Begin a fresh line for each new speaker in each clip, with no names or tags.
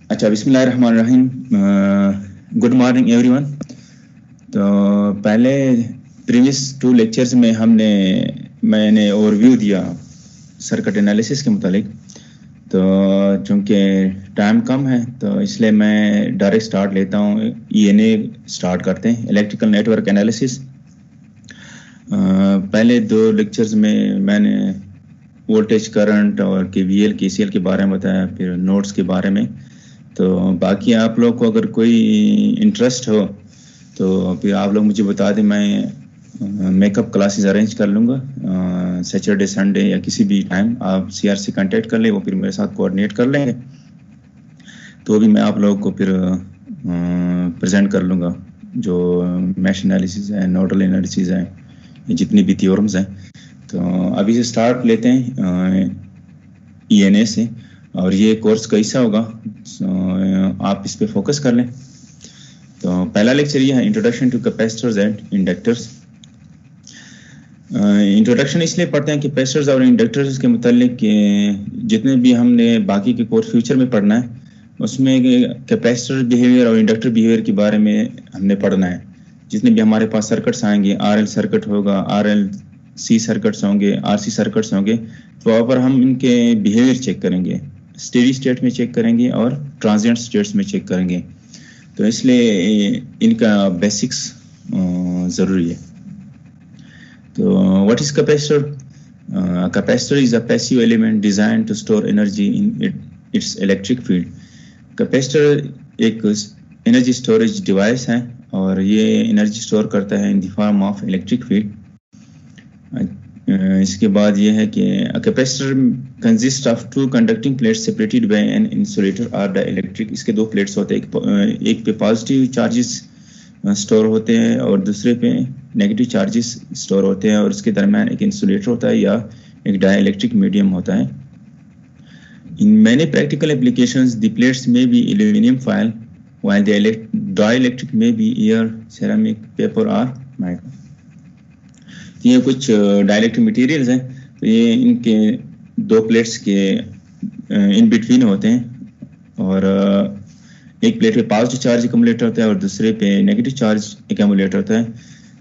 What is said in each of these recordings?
अच्छा, बिस्मिल्लाहिर्रहमानिर्रहीम। Good morning everyone. तो पहले प्रीवियस 2 लेक्चर्स में मैंने ओवरव्यू दिया सर्किट एनालिसिस के मुतालिक। तो चूँकि टाइम कम है तो इसलिए मैं डायरेक्ट स्टार्ट लेता हूँ। ईएनए स्टार्ट करते हैं, इलेक्ट्रिकल नेटवर्क एनालिसिस। पहले 2 लेक्चर्स में मैंने वोल्टेज, करंट और केवीएल, केसीएल के बारे में बताया, फिर नोड्स के बारे में। तो बाकी आप लोग को अगर कोई इंटरेस्ट हो तो फिर आप लोग मुझे बता दें, मैं मेकअप क्लासेस अरेंज कर लूँगा सैटरडे संडे या किसी भी टाइम। आप सीआर से कांटेक्ट कर लें, वो फिर मेरे साथ कोऑर्डिनेट कर लेंगे। तो भी मैं आप लोगों को फिर प्रेजेंट कर लूँगा जो मैश एनालिसिस है, नोडल एनालिसिस है, जितनी भी थ्योरम्स हैं। तो अभी से स्टार्ट लेते हैं ईएनए से। और ये कोर्स कैसा होगा, आप इस पे फोकस कर लें। तो पहला लेक्चर ये है, introduction two capacitors and inductors. Introduction इसलिए पढ़ते हैं कि कैपेसिटर्स और इंडक्टर्स के मुतालिक जितने भी हमने बाकी के कोर्स फ्यूचर में पढ़ना है, उसमें कैपेसिटर बिहेवियर और इंडक्टर बिहेवियर के बारे में हमने पढ़ना है। जितने भी हमारे पास सर्किट्स आएंगे, आरएल सर्किट होगा, आरएल सी सर्किट्स होंगे, आरसी सर्किट्स होंगे, तो वहाँ पर हम इनके बिहेवियर चेक करेंगे, स्टेडी स्टेट में चेक करेंगे और ट्रांजिएंट स्टेट्स में चेक करेंगे। तो इसलिए इनका बेसिक्स ज़रूरी है। तो what is capacitor? Capacitor is a passive element design to store energy in its electric field. Capacitor एक एनर्जी स्टोरेज डिवाइस है और ये एनर्जी स्टोर करता है in the form of electric field. इसके बाद ये है कि capacitor consist of 2 conducting plates separated by an insulator और डाइलेक्ट्रिक। इसके 2 प्लेट्स होते हैं, एक पे पॉजिटिव चार्जेस स्टोर होते हैं और दूसरे पे नेगेटिव चार्जेस स्टोर होते हैं, और इसके दरमियान एक इंसुलेटर होता है या एक डाइलेक्ट्रिक मीडियम होता है। In many practical applications the plates में be aluminium foil while the dielectric may be air, ceramic, paper और माइका। ये कुछ डाइलेक्ट्रिक मटेरियल्स हैं। तो ये इनके 2 प्लेट्स के इन बिटवीन होते हैं, और एक प्लेट पे पॉजिटिव चार्ज एक्यूमुलेट होता है और दूसरे पे नेगेटिव चार्ज एक्यूमुलेट होता है।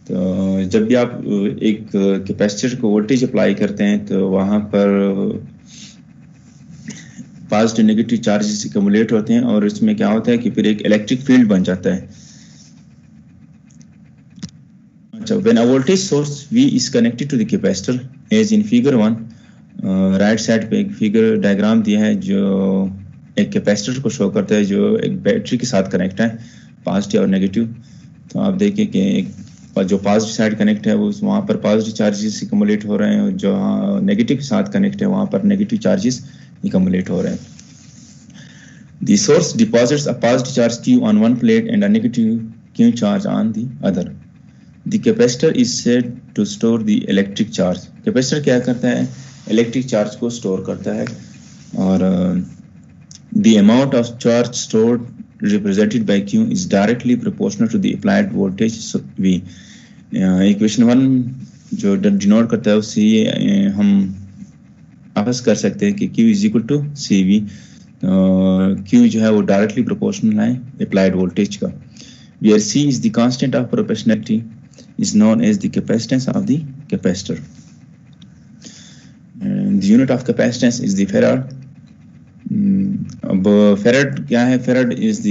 तो जब भी आप एक कैपेसिटर को वोल्टेज अप्लाई करते हैं तो वहाँ पर पॉजिटिव नेगेटिव चार्जेस एक्यूमुलेट होते हैं, और इसमें क्या होता है कि फिर एक इलेक्ट्रिक फील्ड बन जाता है। अच्छा, when a voltage source V is connected to the capacitor as in figure 1, right side पे एक फिगर डायग्राम दिया है जो एक कैपेसिटर को शो करता है जो एक बैटरी के साथ कनेक्ट है, पॉजिटिव और नेगेटिव। तो आप देखिए कि जो पॉजिटिव साइड कनेक्ट है वो वहाँ पर पॉजिटिव चार्जेस एक्यूमुलेट हो रहे हैं, और जो नेगेटिव के साथ कनेक्ट है वहाँ पर नेगेटिव चार्जेस accumulate हो रहे हैं। The source deposits a positive charge Q on one plate and a negative Q charge on the other. The capacitor is said to store the electric charge. Capacitor क्या करता है? Electric charge को store करता है, और the amount of charge stored represented by Q is directly proportional to the applied voltage V. Equation 1 जो denote करता है उससे ये हम आपस कर सकते हैं कि Q is equal to CV। Q जो है वो डायरेक्टली प्रोपोर्शनल है अप्लाइड वोल्टेज का। Where C is the constant of proportionality is known as the capacitance of the capacitor. The unit of capacitance is the farad. अब farad क्या है? Farad is the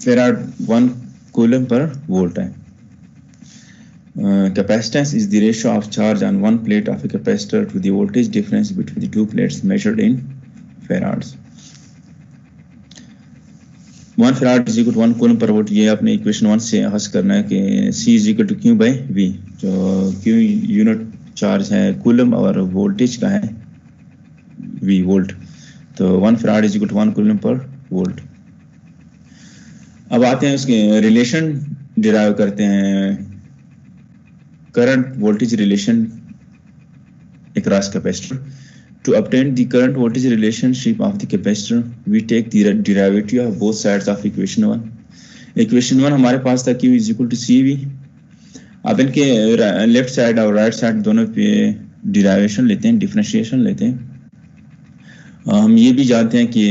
farad 1 coulomb per volt है। Capacitance is the ratio of charge on one plate of a capacitor to the voltage difference between the 2 plates measured in farads. 1 farad is equal to 1 coulomb per volt। ये आपने equation 1 से हल करना है कि C is equal to Q by V, जो Q unit charge है coulomb और वोल्टेज का है V, वोल्ट। तो 1 farad is equal to 1 coulomb per volt। अब आते हैं उसके रिलेशन डिराइव करते हैं, current voltage relation across capacitor. To obtain the current voltage relationship of the capacitor, we take the derivative of both sides of equation 1. Equation 1 हमारे पास था Q is equal to CV। अब इनके left side और right side दोनों पे derivation लेते हैं, differentiation लेते हैं। हम ये भी जानते हैं कि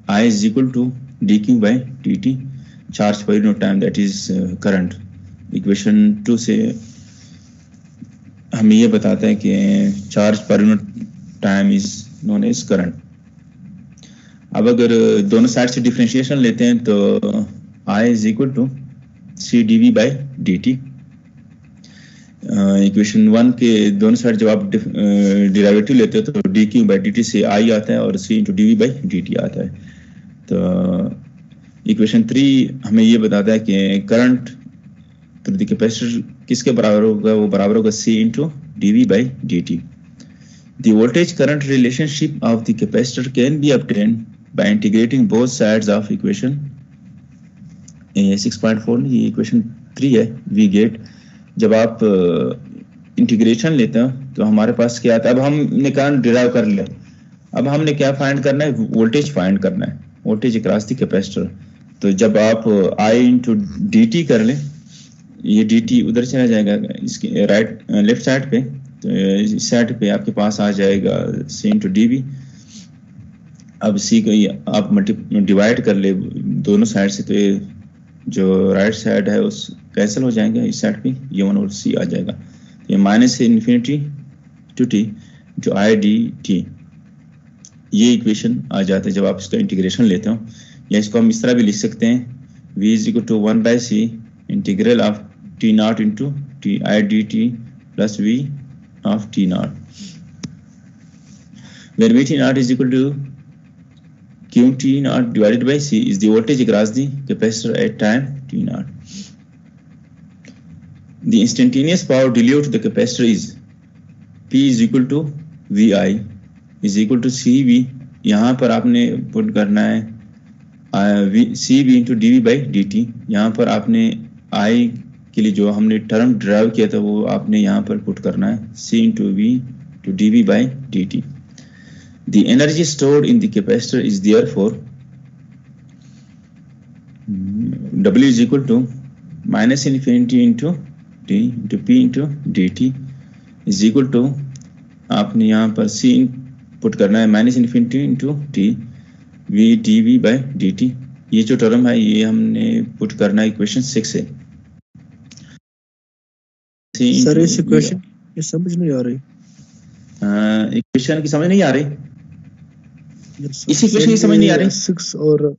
I is equal to dq by dt, charge per unit time, that is current. Equation 2 से हमें ये बताता है कि charge per unit time is known as current. अब अगर दोनों साइड से डिफरेंशिएशन लेते हैं तो I is equal to C D we by D T. Equation 1 के दोनों साइड जब आप डिराइवेटिव लेते हो तो d q by D t से आई आता है और c into D we by D t आता है. तो इक्वेशन 3 हमें ये बताता है कि करंट थ्रू द कैपेसिटर किसके बराबर होगा, वो बराबर होगा c into D we by D t. The voltage current relationship of the capacitor can be obtained by integrating both sides of equation 6.4. ये इक्वेशन 3 है. वी गेट जब आप इंटीग्रेशन लेते हो तो हमारे पास क्या आता है. अब हमने करंट डिराइव कर लिया, अब हमने क्या फाइंड करना है, वोल्टेज फाइंड करना है, वोल्टेज अक्रॉस द कैपेसिटर. तो जब आप आई इंटू डी टी कर लें, ये डी टी उधर चला जाएगा इसके राइट लेफ्ट साइड पे, तो इस साइड पे आपके पास आ जाएगा सी इंटू डी वी. अब सी को आप डिवाइड कर ले दोनों साइड से, तो ये जो राइट साइड है उस कैंसिल हो जाएंगे, इस साइड पे ये 1 और सी आ जाएगा. ये माइनस से इन्फिनिटी टू टी जो आई डी टी, ये इक्वेशन आ जाता है जब आप इसका इंटीग्रेशन लेते हो. या इसको हम इस तरह भी लिख सकते हैं, v is equal to 1 by C integral of T not into T I D T plus V of T not, where v t naught is equal to q t naught divided by c is the voltage across the capacitor at time t naught. The instantaneous power delivered to the capacitor is p is equal to vi is equal to cv. यहाँ पर आपने put करना है cv into dv by dt. यहाँ पर आपने i के लिए जो हमने टर्म ड्राइव किया था वो आपने यहाँ पर पुट करना है c into v to dv by dt. The energy stored in the capacitor is therefore W is equal to minus infinity into t into p into dt is equal to, आपने यहाँ पर c put करना है minus infinity into T we D we by D T. ये जो term है ये हमने पुट करना है इक्वेशन 6 से.
सर इस इक्वेशन ये समझ नहीं आ रही,
इक्वेशन की समझ नहीं आ रही, इस इक्वेशन की समझ नहीं आ रही.
6 और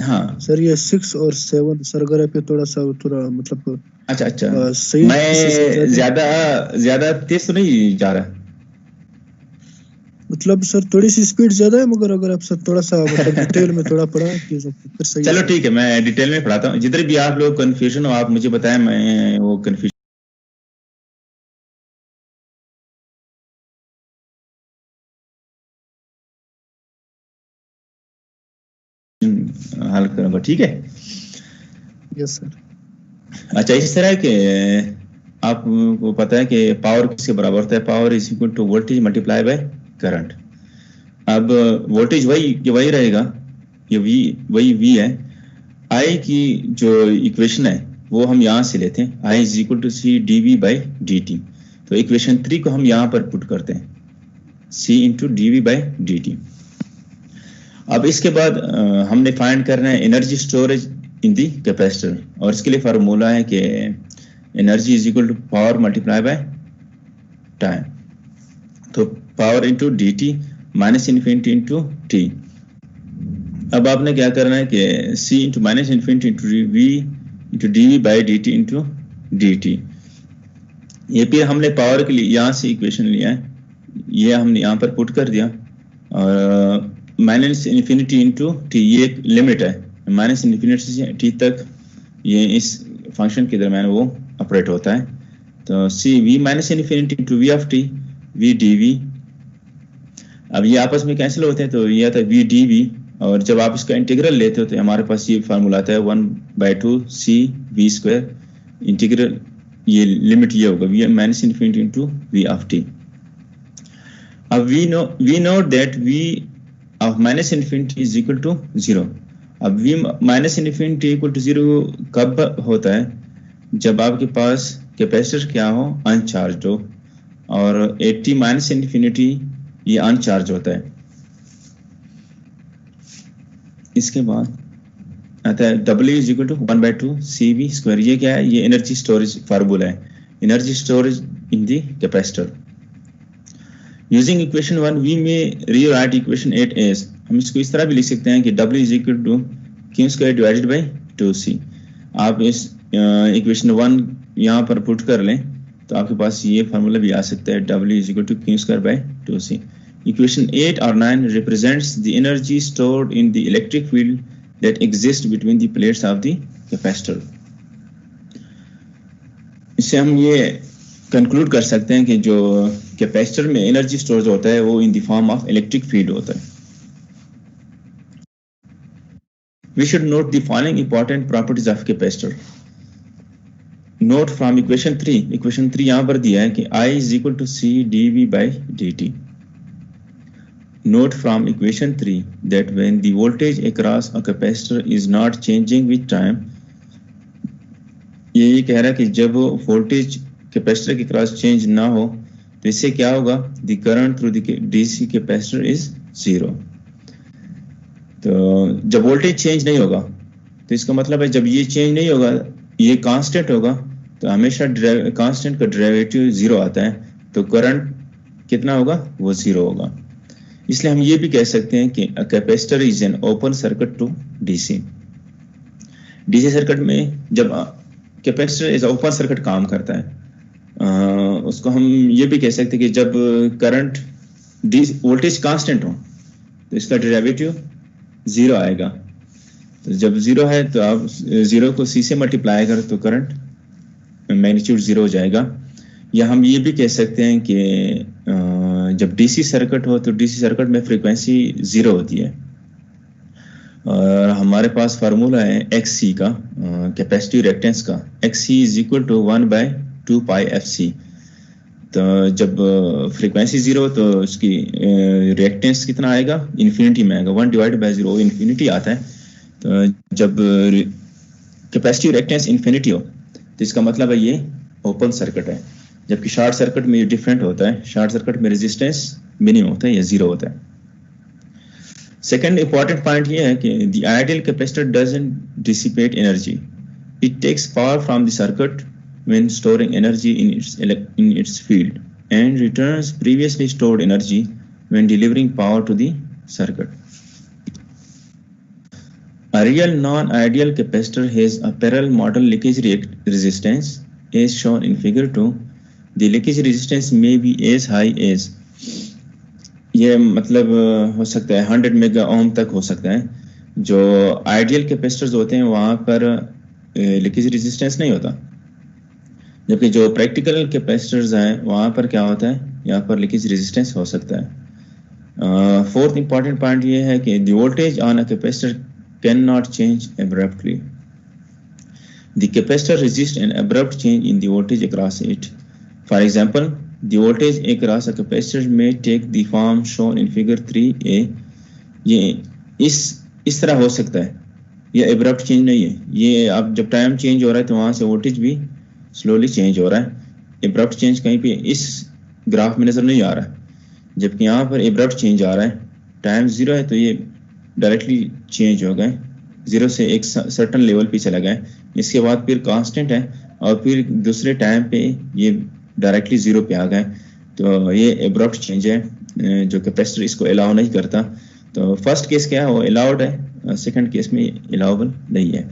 हाँ
सर ये 6 और 7 सर अगर आप थोड़ा मतलब
अच्छा
सही
मैं ज्यादा तेज तो नहीं जा रहा,
मतलब सर थोड़ी सी स्पीड ज्यादा है, मगर अगर आप सर थोड़ा सा मतलब डिटेल में थोड़ा पढ़ा फिर सही.
चलो ठीक है, मैं डिटेल में पढ़ाता हूँ. जिधर भी आप लोग कंफ्यूजन हो आप मुझे बताएं, मैं वो कंफ्यूजन हल करूंगा. ठीक है.
Yes sir.
अच्छा इस तरह के आपको पता है कि पावर किसके बराबर होता है, power is equal to voltage multiply by current. अब वोल्टेज वही रहेगा, ये वही v है. I की जो इक्वेशन है वो हम यहाँ से लेते हैं, I is equal to C D we by D t. तो इक्वेशन 3 को हम यहाँ पर पुट करते हैं c into D we by D t. अब इसके बाद हमने फाइंड करना है energy storage in the capacitor, और इसके लिए फार्मूला है कि energy is equal to power multiply by time. तो power into D t minus infinity into t. अब आपने क्या करना है कि c into minus infinity into V into D we by D T into D T. ये फिर हमने पावर के लिए यहाँ से इक्वेशन लिया है, ये हमने यहाँ पर पुट कर दिया, और माइनस इन्फिनिटी इंटू टी ये एक लिमिट है, माइनस इन्फिनिटी से टी तक ये इस फंक्शन के दरम्यान वो ऑपरेट होता है. तो c v minus infinity into v of t we D v. अब ये आपस में कैंसिल होते हैं, तो ये आता है वी डी वी, और जब आप इसका इंटीग्रल लेते हो तो हमारे पास ये फार्मूला आता है 1/2 सी वी स्क्वायर इंटीग्रल, ये लिमिट ये होगा v minus infinity into v of t. अब we know that v of minus infinity is equal to 0. अब v minus infinity equal to 0 कब होता है, जब आपके पास कैपेसिटर क्या हो, अनचार्ज हो, और 80 माइनस इन्फिनिटी ये अनचार्ज होता है. इसके बाद आता है W is equal to 1/2 CV square. ये क्या है? ये एनर्जी स्टोरेज फार्मूला है, energy storage in the capacitor. Using equation 1 V में रीराइट इक्वेशन 8 एज। हम इसको इस तरह भी लिख सकते हैं कि W is equal to Q square divided by 2C। आप इस इक्वेशन 1 यहाँ पर पुट कर लें तो आपके पास ये फार्मूला भी आ सकता है, W is equal to Q square by 2C। Equation 8 or 9 represents the energy stored in the electric field that exists between the plates of the capacitor. इससे हम ये कंक्लूड कर सकते हैं कि जो कैपेसिटर में एनर्जी स्टोर होता है वो इन the form of electric field होता है। We should note the following important properties of capacitor. Note from equation 3. Equation 3 यहाँ पर दिया है कि I is equal to C dV by dt. Note from equation 3 that when the voltage across a capacitor is not changing with time, ये कह रहा है कि जब वोल्टेज कैपेसिटर के क्रॉस चेंज ना हो तो इससे क्या होगा? The current through the DC capacitor is 0। तो जब वोल्टेज चेंज नहीं होगा तो इसका मतलब है जब ये चेंज नहीं होगा, ये कांस्टेंट होगा, तो हमेशा कांस्टेंट का डेरिवेटिव 0 आता है, तो करंट कितना होगा? वो 0 होगा। इसलिए हम ये भी कह सकते हैं कि capacitor is an open circuit to DC. DC circuit में जब कैपेसिटर इज ओपन सर्किट काम करता है, उसको हम ये भी कह सकते हैं कि जब करंट वोल्टेज कांस्टेंट हो तो इसका डेरिवेटिव 0 आएगा। तो जब 0 है तो आप 0 को C से मल्टीप्लाई करें तो करंट मैग्नीट्यूड 0 हो जाएगा। या हम ये भी कह सकते हैं कि जब डीसी सर्किट हो तो डीसी सर्किट में फ्रीक्वेंसी 0 होती है और हमारे पास फार्मूला है XC का, कैपेसिटिव रिएक्टेंस का। XC is equal to 1/2 pi FC। तो जब फ्रीक्वेंसी 0 हो तो उसकी रिएक्टेंस कितना आएगा? इन्फिनिटी में आएगा, 1 डिवाइड बाई 0 इन्फिनिटी आता है। तो जब कैपेसिटिव रिएक्टेंस इन्फिनिटी हो तो इसका मतलब है ये ओपन सर्किट है, जबकि शॉर्ट सर्किट में ये डिफरेंट होता है। शॉर्ट सर्किट में रेजिस्टेंस मिनिमम होता है या 0 होता है। सेकंड इंपॉर्टेंट पॉइंट ये है कि the ideal capacitor doesn't dissipate energy, it takes power from the circuit when storing energy in its field and returns previously stored energy when delivering power to the circuit. A real non-ideal capacitor has a parallel model leakage resistance as shown in figure 2. The leakage resistance may be as high as, ये मतलब हो सकता है 100 mega ohm तक हो सकता है। जो आइडियल कैपेसिटर्स होते हैं वहाँ पर लीकेज रेजिस्टेंस नहीं होता, जबकि जो प्रैक्टिकल कैपेसिटर्स हैं वहाँ पर क्या होता है? यहाँ पर लीकेज रेजिस्टेंस हो सकता है। फोर्थ इंपॉर्टेंट पॉइंट ये है कि the voltage on a capacitor cannot change abruptly. The capacitor resists an abrupt change in the voltage across it. For example, the voltage across a capacitor may take the form shown in figure 3a. ये इस तरह हो सकता है, ये abrupt change नहीं है। ये अब जब टाइम चेंज हो रहा है तो वहाँ से वोल्टेज भी स्लोली चेंज हो रहा है। abrupt change कहीं पे इस ग्राफ में नजर नहीं आ रहा है, जबकि यहाँ पर abrupt change आ रहा है। टाइम 0 है तो ये डायरेक्टली चेंज हो गए, 0 से एक सर्टन लेवल पे चला गया, इसके बाद फिर कांस्टेंट है और फिर दूसरे टाइम पे ये डायरेक्टली 0 पे आ गए। तो ये एब्रप्ट चेंज है जो कैपेसिटर इसको अलाउ नहीं करता। तो फर्स्ट केस क्या है? वो अलाउड है, सेकंड केस में अलाउबल नहीं है।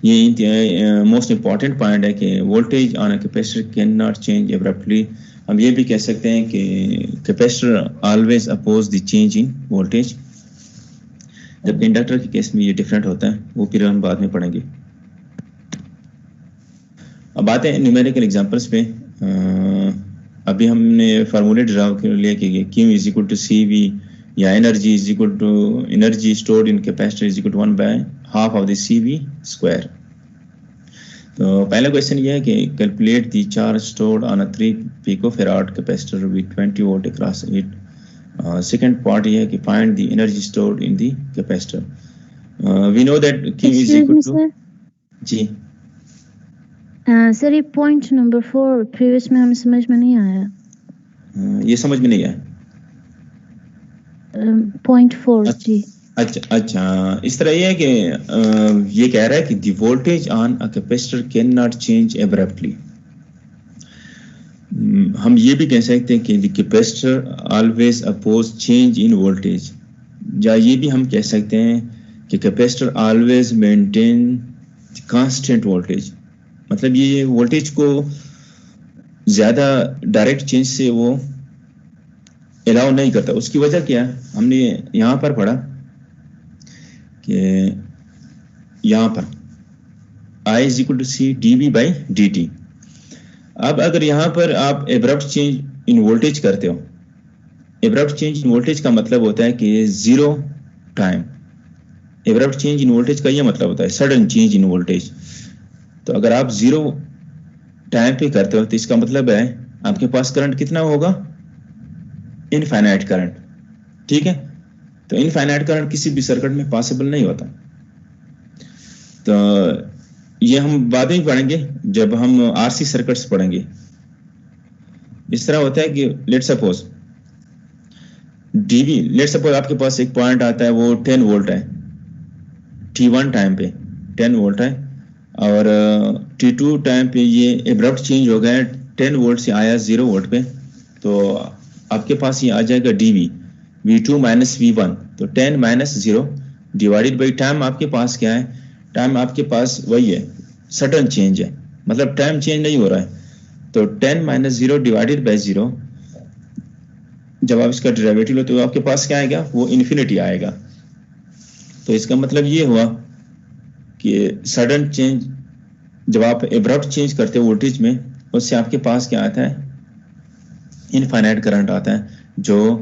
ये मोस्ट इंपॉर्टेंट पॉइंट है कि voltage on a capacitor can not change abruptly. हम ये भी कह सकते हैं कि capacitor always oppose the change in voltage, जबकि इंडक्टर के केस में ये डिफरेंट होता है, वो फिर हम बाद में पढ़ेंगे। अब आते हैं न्यूमेरिकल एग्जांपल्स पे। अभी हमने फार्मूले ड्राव कर लिया कि Q is equal to CV या energy is equal to energy stored in capacitor is equal to 1/2 of the CV square. तो पहला क्वेश्चन ये है कि calculate the charge stored on a 3 picofarad capacitor with 20 volt across it. Second part है कि find the energy stored in the capacitor. We know that Q is equal to, जी
sir ये point number 4 previous में हमें समझ में नहीं आया।
ये समझ में नहीं आया
पॉइंट 4 जी।
अच्छा, इस तरह ये है कि ये कह रहा है कि the voltage on a capacitor can not change abruptly. हम ये भी कह सकते हैं कि the capacitor always oppose change in voltage, या ये भी हम कह सकते हैं कि capacitor always maintain constant voltage. मतलब ये वोल्टेज को ज्यादा डायरेक्ट चेंज से वो अलाउ नहीं करता। उसकी वजह क्या है, हमने यहाँ पर पढ़ा कि यहाँ पर I is equal to C dV by dt। अब अगर यहाँ पर आप एब्रप्ट चेंज इन वोल्टेज करते हो, एब्रप्ट चेंज इन वोल्टेज का मतलब होता है कि zero time. Abrupt change in voltage का ये मतलब होता है सडन चेंज इन वोल्टेज। तो अगर आप जीरो टाइम पे करते हो तो इसका मतलब है आपके पास करंट कितना होगा, इनफाइनाइट करंट। ठीक है, तो इनफाइनाइट करंट किसी भी सर्किट में पॉसिबल नहीं होता। तो ये हम बाद में पढ़ेंगे जब हम आरसी सर्किट्स पढ़ेंगे। इस तरह होता है कि let suppose DV, let suppose आपके पास एक पॉइंट आता है वो 10 वोल्ट है, T1 टाइम पे 10 वोल्ट है, और T2 टाइम पे ये एब्रप्ट चेंज हो गया है 10 वोल्ट से आया 0 वोल्ट पे। तो आपके पास ये आ जाएगा dV V2 माइनस V1। तो 10 माइनस 0 डिवाइडेड बाई टाइम। आपके पास क्या है, टाइम आपके पास वही है, सडन चेंज है, मतलब टाइम चेंज नहीं हो रहा है। तो 10 माइनस 0 डिवाइडेड बाई 0, जब आप इसका डेरिवेटिव लो तो आपके पास क्या आएगा, वो इन्फिनिटी आएगा। तो इसका मतलब ये हुआ कि सडन चेंज, जब आप एब्रप्ट चेंज करते हो वोल्टेज में, उससे आपके पास क्या आता है, इनफाइनाइट करंट आता है, जो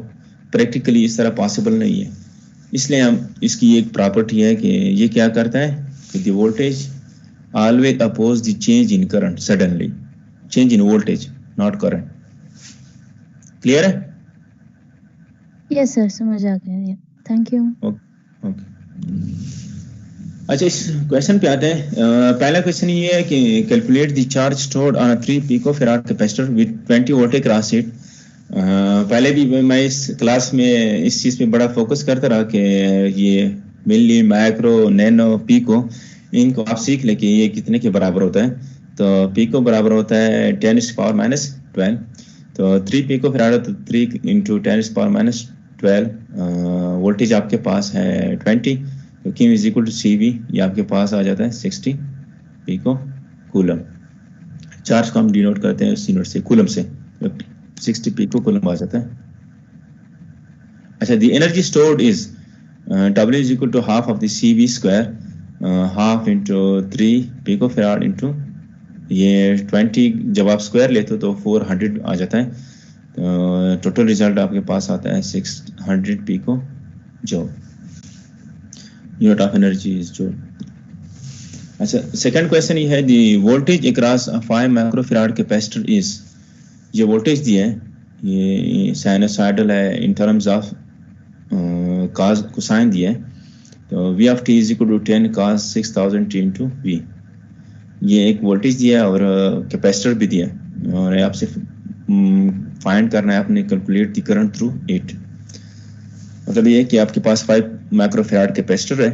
प्रैक्टिकली इस तरह पॉसिबल नहीं है। इसलिए हम इसकी एक प्रॉपर्टी है कि ये क्या करता है कि the voltage always oppose the change in current suddenly, change in voltage not current. Clear है?
यस सर, समझ आ गया। Thank you.
ओके। अच्छा, इस क्वेश्चन पे आते हैं। पहला क्वेश्चन ये है कि calculate the charge stored on a 3 picofarad capacitor with 20 volt across it. पहले भी मैं इस क्लास में इस चीज़ पे बड़ा फोकस करता रहा कि ये मिली, माइक्रो, नैनो, पीको, इनको आप सीख लें कि ये कितने के बराबर होता है। तो पीको बराबर होता है 10⁻⁻12। तो 3 पिकोफैराड तो 3 इंटू 10⁻⁻12। वोल्टेज आपके पास है 20, तो Q is equal to CV, ये आपके पास आ जाता है 60 पिको कूलम। चार्ज को हम डिनोट करते हैं उस यूनिट से, कूलम से, 60 पिको कूलम आ जाता है। अच्छा, the energy stored is W is equal to half of the CV square, half into 3 picofarad into ये 20, जब आप स्क्वायर लेते हो तो 400 आ जाता है। तो टोटल रिजल्ट आपके पास आता है 600 पिको जो यूनिट ऑफ एनर्जी इज जो। अच्छा, सेकंड क्वेश्चन ये है, the voltage across a 5 microfarad capacitor is. ये वोल्टेज दिया है, ये साइनोसॉइडल है in terms of cos cosine दिया है। तो V ऑफ t is equal to 10 cos 6000 t into V। ये एक वोल्टेज दिया है और कैपेसिटर भी दिया है, और आपसे फाइंड करना है आपने, calculate the current through it. मतलब ये है कि आपके पास 5 माइक्रोफैराड कैपेसिटर है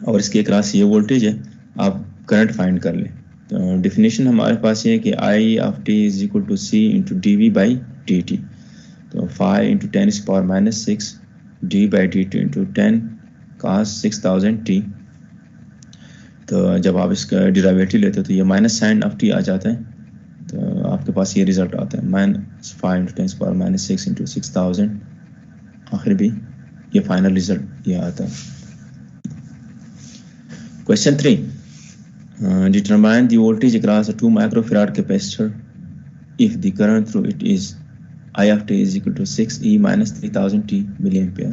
और इसके अक्रॉस ये वोल्टेज है, आप करंट फाइंड कर लें। तो डेफिनेशन हमारे पास ये है कि I of t is equal to C into dV by dt। तो 5 into 10⁻⁻6 d by dt into 10 cos 6000 t। तो जब आप इसका डेरिवेटिव लेते हो तो ये माइनस साइन ऑफ t आ जाता है। तो आपके पास ये रिजल्ट आता है -5 इंटू 10⁻⁻6 इंटू 6000, आखिर भी ये फाइनल रिजल्ट ये आता है। Question 3, determine the voltage across a 2 microfarad capacitor if the current through it is I of t is equal to 6e minus 3000 t milliampere.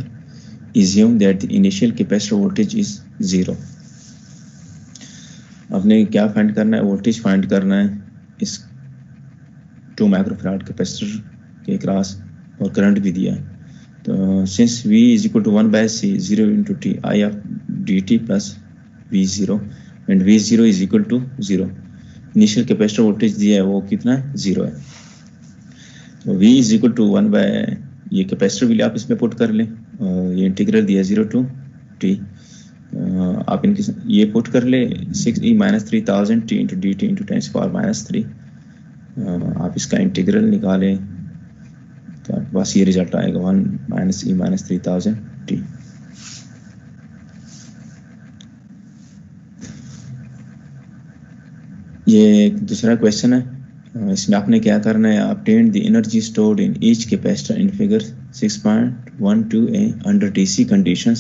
Assume that the initial capacitor voltage is 0. आपने क्या find करना है, voltage find करना है इस 2 microfarad capacitor के across, और current भी दिया है। तो since V is equal to 1 by C 0 into t I of dt plus V0 and V0 is equal to 0। Initial capacitor voltage दिया है वो कितना है, 0 है। तो V is equal to 1 by, ये कैपेसिटर भी आप इसमें पुट कर लें ये इंटीग्रल दिया 0 to t, आप इनकी ये पुट कर ले 6e - 3000 t into dt into 10⁻³ आप इसका इंटीग्रल निकालें तो आपके पास ये रिजल्ट आएगा 1 - e - 3000 t। ये एक दूसरा क्वेश्चन है, इसमें आपने क्या करना है, obtain the energy stored in each capacitor in figure 6.12a under DC conditions।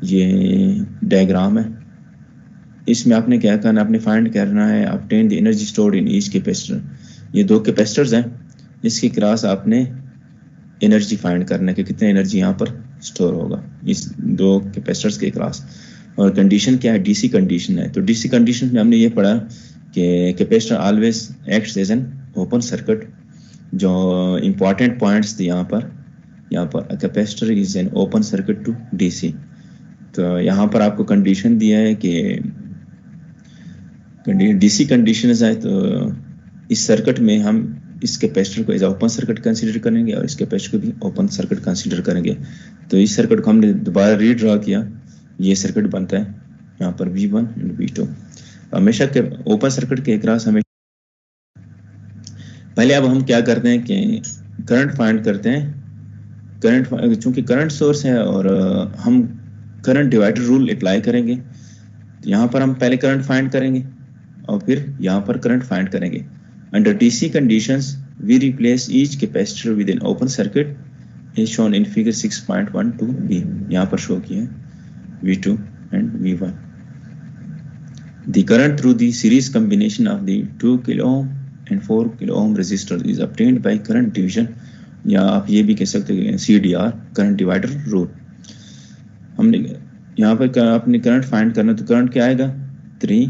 ये डायग्राम है, इसमें आपने क्या करना है, आपने फाइंड करना है obtain the energy stored in each capacitor। ये दो कैपेसिटर्स हैं, इसके क्रॉस आपने एनर्जी फाइंड करना है कि कितनी एनर्जी यहाँ पर स्टोर होगा इस दो कैपेसिटर्स के क्रॉस। और कंडीशन क्या है, डीसी कंडीशन है। तो डीसी कंडीशन में हमने ये पढ़ा कि capacitor always acts as an open circuit. जो इंपॉर्टेंट पॉइंट्स थे यहाँ पर capacitor is an open circuit to DC. तो यहाँ पर आपको कंडीशन दिया है कि डीसी कंडीशन है, तो इस सर्किट में हम इस कैपेसिटर को एज ओपन सर्किट कंसीडर करेंगे और इस कैपेसिटर को भी ओपन सर्किट कंसीडर करेंगे। तो इस सर्किट को हमने दोबारा रीड्रॉ किया, ये सर्किट बनता है यहाँ पर V1 और V2। हमेशा के ओपन सर्किट के अक्रॉस हमेशा पहले अब हम क्या करते हैं कि करंट फाइंड करते हैं। करंट, चूंकि करंट सोर्स है और हम करंट डिवाइडर रूल अप्लाई करेंगे, तो यहाँ पर हम पहले करंट फाइंड करेंगे और फिर यहाँ पर करंट फाइंड करेंगे। Under DC conditions, we replace each capacitor with an open circuit as shown in figure 6.12b। यहाँ पर शो किया है V2 and V1। The current through the series combination of the 2 kilo ohm and 4 kilo ohm resistor is obtained by current division, या आप ये भी कह सकते हैं CDR, करंट डिवाइडर रूल। हमने यहाँ पर अपने करंट फाइंड करना, तो करंट क्या आएगा 3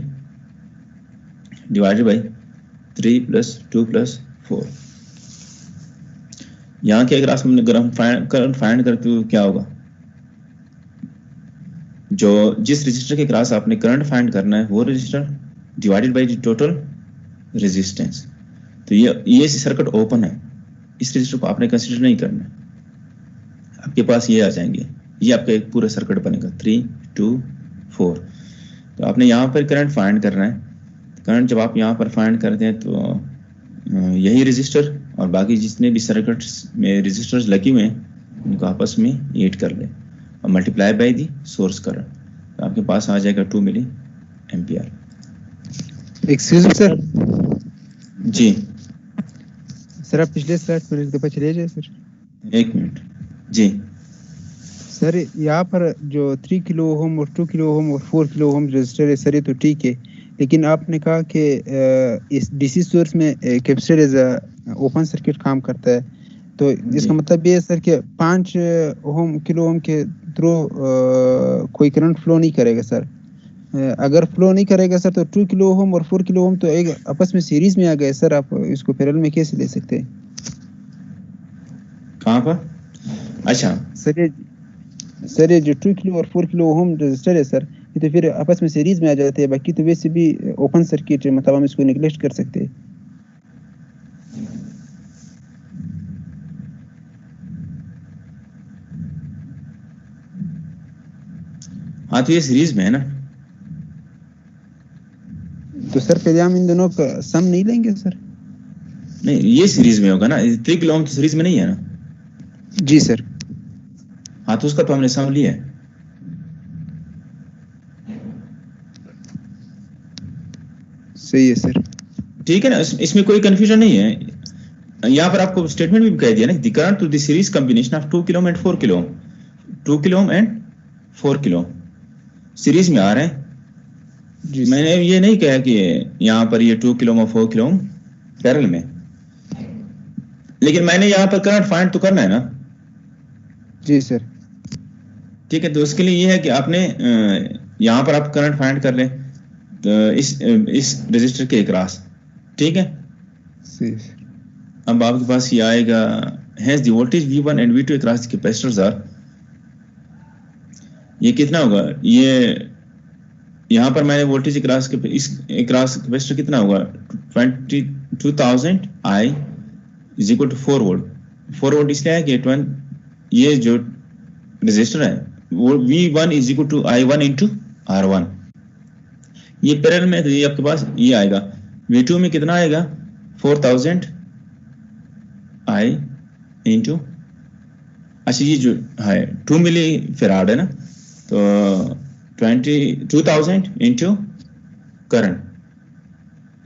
डिवाइडेड बाई 3 + 2 + 4। यहाँ के अगर हमने करंट फाइंड करते हो क्या होगा, जो जिस रजिस्टर के क्रॉस आपने करंट फाइंड करना है वो register divided by the total resistance. तो ये सर्किट ओपन है, इस रजिस्टर को आपने कंसीडर नहीं करना है, आपके पास ये आ जाएंगे, ये आपका एक पूरा सर्किट बनेगा 3 2 4। तो आपने यहाँ पर करंट फाइंड करना है। करंट जब आप यहाँ पर फाइंड करते हैं तो यही रजिस्टर और बाकी जितने भी सर्किट्स में रजिस्टर्स लगे हुए हैं उनको आपस में ऐड कर लें और multiply by the source current, तो आपके पास आ जाएगा 2 milli ampere.
Excuse me sir.
जी
सर, आप पिछले स्लाइड पर एक दफा चले जाए सर।
1 मिनट। जी
सर, यहाँ पर जो 3 किलो ओम और 2 किलो ओम और 4 किलो ओम रजिस्टर है सर, ये तो ठीक है, लेकिन आपने कहा कि इस डीसी सोर्स में कैपेसिटर एज ओपन सर्किट काम करता है, तो इसका मतलब ये है सर कि 5 किलो ओम के थ्रू कोई करंट फ्लो नहीं करेगा सर। अगर फ्लो नहीं करेगा सर तो 2 किलो ओम और 4 किलो ओम तो एक आपस में सीरीज में आ गए सर, आप इसको पैरेलल में कैसे ले सकते हैं?
कहाँ पर? अच्छा
सर ये जो 2 किलो और 4 किलो ओम रजिस्टर है सर, ये तो फिर आपस में सीरीज में आ जाते हैं, बाकी तो वैसे भी ओपन सर्किट मतलब हम इसको नेग्लेक्ट कर सकते हैं।
हाँ, तो ये सीरीज में है ना।
तो सर पहले हम इन दोनों का सम नहीं लेंगे सर?
नहीं, ये सीरीज में होगा ना, 3 किलो ओम तो सीरीज में नहीं है ना।
जी सर।
हाँ, तो उसका तो हमने सम लिया है।
सही है सर,
ठीक है ना, इसमें कोई कंफ्यूजन नहीं है। यहाँ पर आपको स्टेटमेंट भी कह दिया ना, the current to the series combination of 2 kilo ohm and 4 kilo ohm, 2 kilo ohm and 4 kilo series में आ रहे हैं। मैंने ये नहीं कहा कि यहाँ पर ये 2 किलो ओम और 4 किलो ओम पैरेलल में, लेकिन मैंने यहाँ पर करंट फाइंड तो करना है ना।
जी सर।
ठीक है, तो उसके लिए ये है कि आपने यहाँ पर आप करंट फाइंड कर लें तो इस रजिस्टर के अक्रॉस, ठीक है।
सही।
अब आपके पास ये आएगा, has the voltage V1 and V2 across the capacitors are, ये कितना होगा, ये यहाँ पर मैंने वोल्टेज अक्रॉस के इस अक्रॉस कैपेसिटर कितना होगा 22,000 I is equal to 4 volt. 4 volt इसलिए है कि ये जो रेजिस्टर है वो V1 is equal to I1 into R1। ये पैरेलल में तो ये आपके पास ये आएगा V2 में कितना आएगा 4000 I इंटू, अच्छा ये जो है 2 मिली फैराड है ना, तो 2000 इंटू करंट,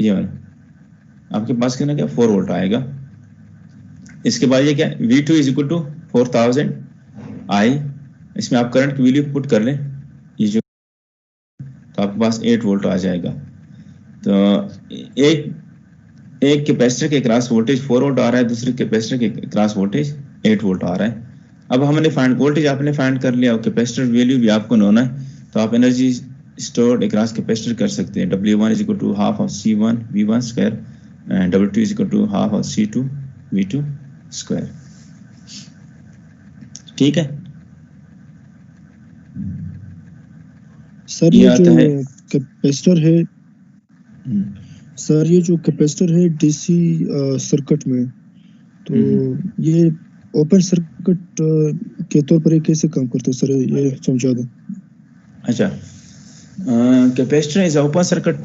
ये वाला आपके पास कितना क्या 4 वोल्ट आएगा। इसके बाद ये क्या V2 is equal to 4000 I, इसमें आप करंट की वैल्यू पुट कर लें ये जो, तो आपके पास 8 वोल्ट आ जाएगा। तो एक कैपेसिटर के क्रॉस वोल्टेज 4 वोल्ट आ रहा है, दूसरे कैपेसिटर के क्रॉस वोल्टेज 8 वोल्ट आ रहा है। अब हमने फाइंड वोल्टेज आपने फाइंड कर लिया और कैपेसिटर वैल्यू भी आपको नोना है, तो आप एनर्जी स्टोर्ड अक्रॉस कैपेसिटर कर सकते हैं। W1 is equal to half of C1 V1 square and W2 is equal to half of C2 V2 square. ठीक है
सर ये जो कैपेसिटर है सर, ये जो कैपेसिटर है डीसी सर्किट में, तो ये ओपन सर्किट के तौर पर कैसे काम करते हैं सर, ये समझा दो।
अच्छा, कैपेसिटर इज ओपन सर्किट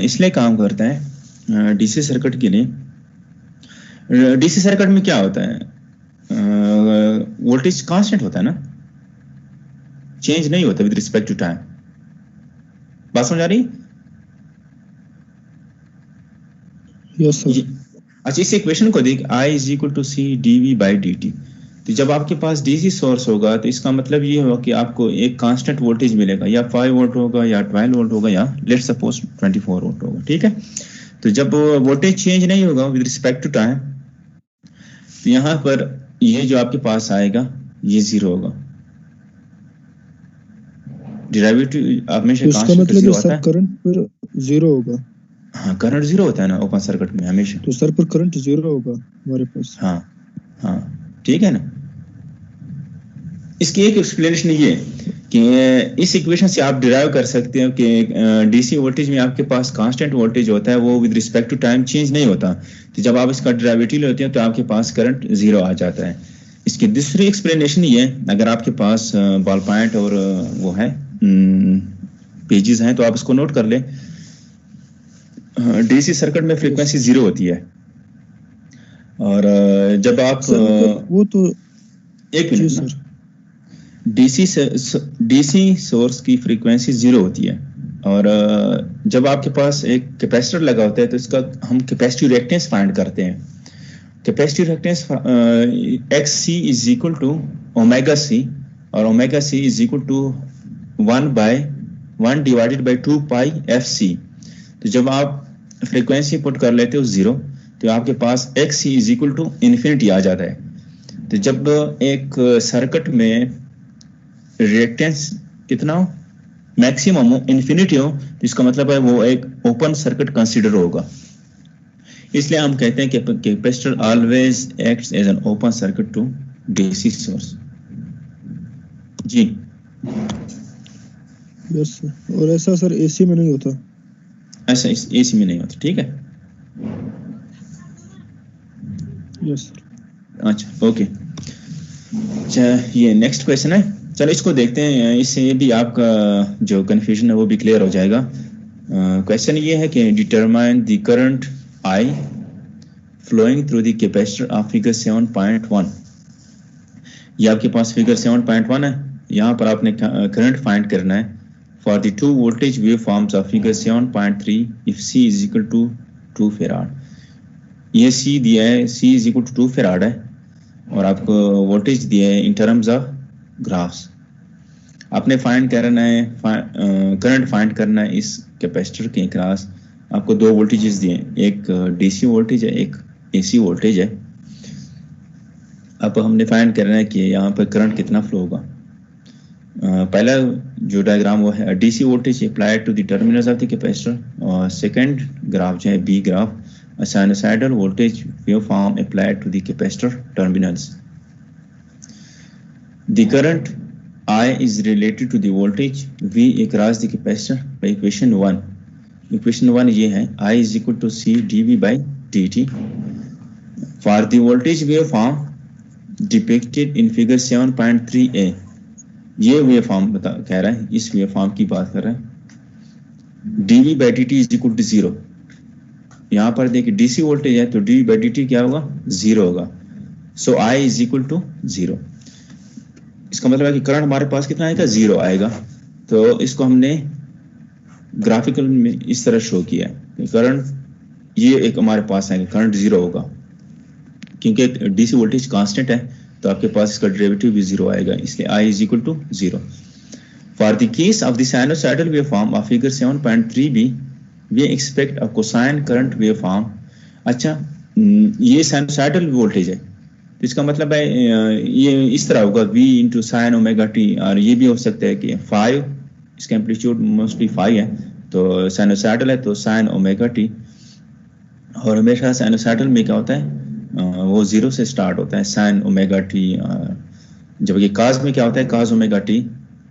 इसलिए काम करता है डीसी सर्किट के लिए। डीसी सर्किट में क्या होता है, वोल्टेज कांस्टेंट होता है ना, चेंज नहीं होता विद रिस्पेक्ट टू टाइम। बात समझ आ रही?
Yes sir.
अच्छा, इस इक्वेशन को देख, I is equal to C dV by dt। तो जब आपके पास डीसी सोर्स होगा तो इसका मतलब ये होगा कि आपको एक कांस्टेंट वोल्टेज मिलेगा, या 5 वोल्ट होगा या 12 वोल्ट होगा या लेट्स सपोज 24 वोल्ट होगा। ठीक है, तो जब वोल्टेज चेंज नहीं होगा विद रिस्पेक्ट टू टाइम, तो यहाँ पर ये जो आपके पास आएगा ये 0 होगा। डेरिवेटिव हमेशा कांस्टेंट 0 होता है,
करंट पर 0 होगा।
हाँ, करंट 0 होता है ना ओपन सर्किट में हमेशा,
तो सर पर करंट 0 होगा हमारे पास।
हाँ हाँ, ठीक है ना। इसकी एक एक्सप्लेनेशन ये कि इस इक्वेशन से आप डिराइव कर सकते हो कि डीसी वोल्टेज में आपके पास कांस्टेंट वोल्टेज होता है, वो with respect to time change नहीं होता। तो जब आप इसका डेरिवेटिव लेते हैं तो आपके पास करंट 0 आ जाता है। इसकी दूसरी एक्सप्लेनेशन ये, अगर आपके पास बॉल पॉइंट और वो है पेजेस हैं तो आप इसको नोट कर ले। डीसी सर्किट में फ्रीक्वेंसी 0 होती है, और जब आप
वो तो
एक मिनट, डीसी सोर्स की फ्रीक्वेंसी 0 होती है, और जब आपके पास एक कैपेसिटर लगा होता है तो इसका हम कैपेसिटिव रिएक्टेंस फाइंड करते हैं। Capacitive reactance XC is equal to omega C, और omega C is equal to 1 divided by 2 pi FC। तो जब आप फ्रीक्वेंसी पुट कर लेते हो 0, तो आपके पास XC is equal to infinity आ जाता है। तो जब एक सर्किट में रिएक्टेंस कितना हो, मैक्सिमम हो, इन्फिनिटी हो, तो इसका मतलब है वो एक ओपन सर्किट कंसीडर होगा। इसलिए हम कहते हैं कि capacitor always acts as an open circuit to DC source. जी
यस सर। और ऐसा सर एसी में नहीं होता?
ऐसा एसी में नहीं होता। ठीक है,
यस सर।
अच्छा ओके। अच्छा, ये नेक्स्ट क्वेश्चन है, चलो इसको देखते हैं, इससे ये भी आपका जो कंफ्यूजन है वो भी क्लियर हो जाएगा। क्वेश्चन ये है कि determine the current I flowing through the capacitor of figure 7.1। ये आपके पास फिगर 7.1 है, यहाँ पर आपने करंट फाइंड करना है for the 2 voltage wave forms of figure 7.3 if C is equal to 2 farad. ये C दिया है, C is equal to 2 farad है, और आपको वोल्टेज दिया है इन टर्म्स ऑफ ग्राफ्स। आपने फाइंड करना है, करंट फाइंड करना है इस कैपेसिटर के अक्रॉस। आपको 2 वोल्टेजेस दिए हैं, एक डीसी वोल्टेज है, एक एसी वोल्टेज है। अब हमने फाइंड करना है कि यहाँ पर करंट कितना फ्लो होगा। पहला जो डायग्राम वो है DC voltage applied to the terminals of the capacitor, और सेकंड ग्राफ जो है B graph, a sinusoidal voltage waveform applied to the capacitor terminals. The current I is related to the voltage V across the capacitor by equation 1. Equation 1 ये है, I is equal to C dV by dt. For the voltage waveform depicted in figure 7.3a, ये wave form कह रहा है, इस wave form की बात कर रहा है। dv by dt is equal to 0। यहाँ पर देखिए डीसी वोल्टेज है तो dv by dt क्या होगा, 0 होगा। सो I इज इक्वल टू 0। इसका मतलब है कि करंट हमारे पास कितना आएगा, 0 आएगा। तो इसको हमने ग्राफिकल में इस तरह शो किया है, करंट ये एक हमारे पास आएगा, करंट 0 होगा क्योंकि डीसी वोल्टेज कांस्टेंट है तो आपके पास इसका डेरिवेटिव भी 0 आएगा, इसलिए I is equal to 0। For the case of the sinusoidal waveform of figure 7.3b we expect a cosine current waveform. अच्छा, ये साइनोसॉइडल वोल्टेज है तो इसका मतलब है ये इस तरह होगा v into sine omega T, और ये भी हो सकता है कि 5, इसका एम्पलीट्यूड मोस्टली 5 है तो साइनोसॉइडल है तो साइन ओमेगा टी। और हमेशा साइनोसॉइडल में क्या होता है, वो 0 से स्टार्ट होता है साइन ओमेगा टी, जबकि काज में क्या होता है, काज ओमेगा टी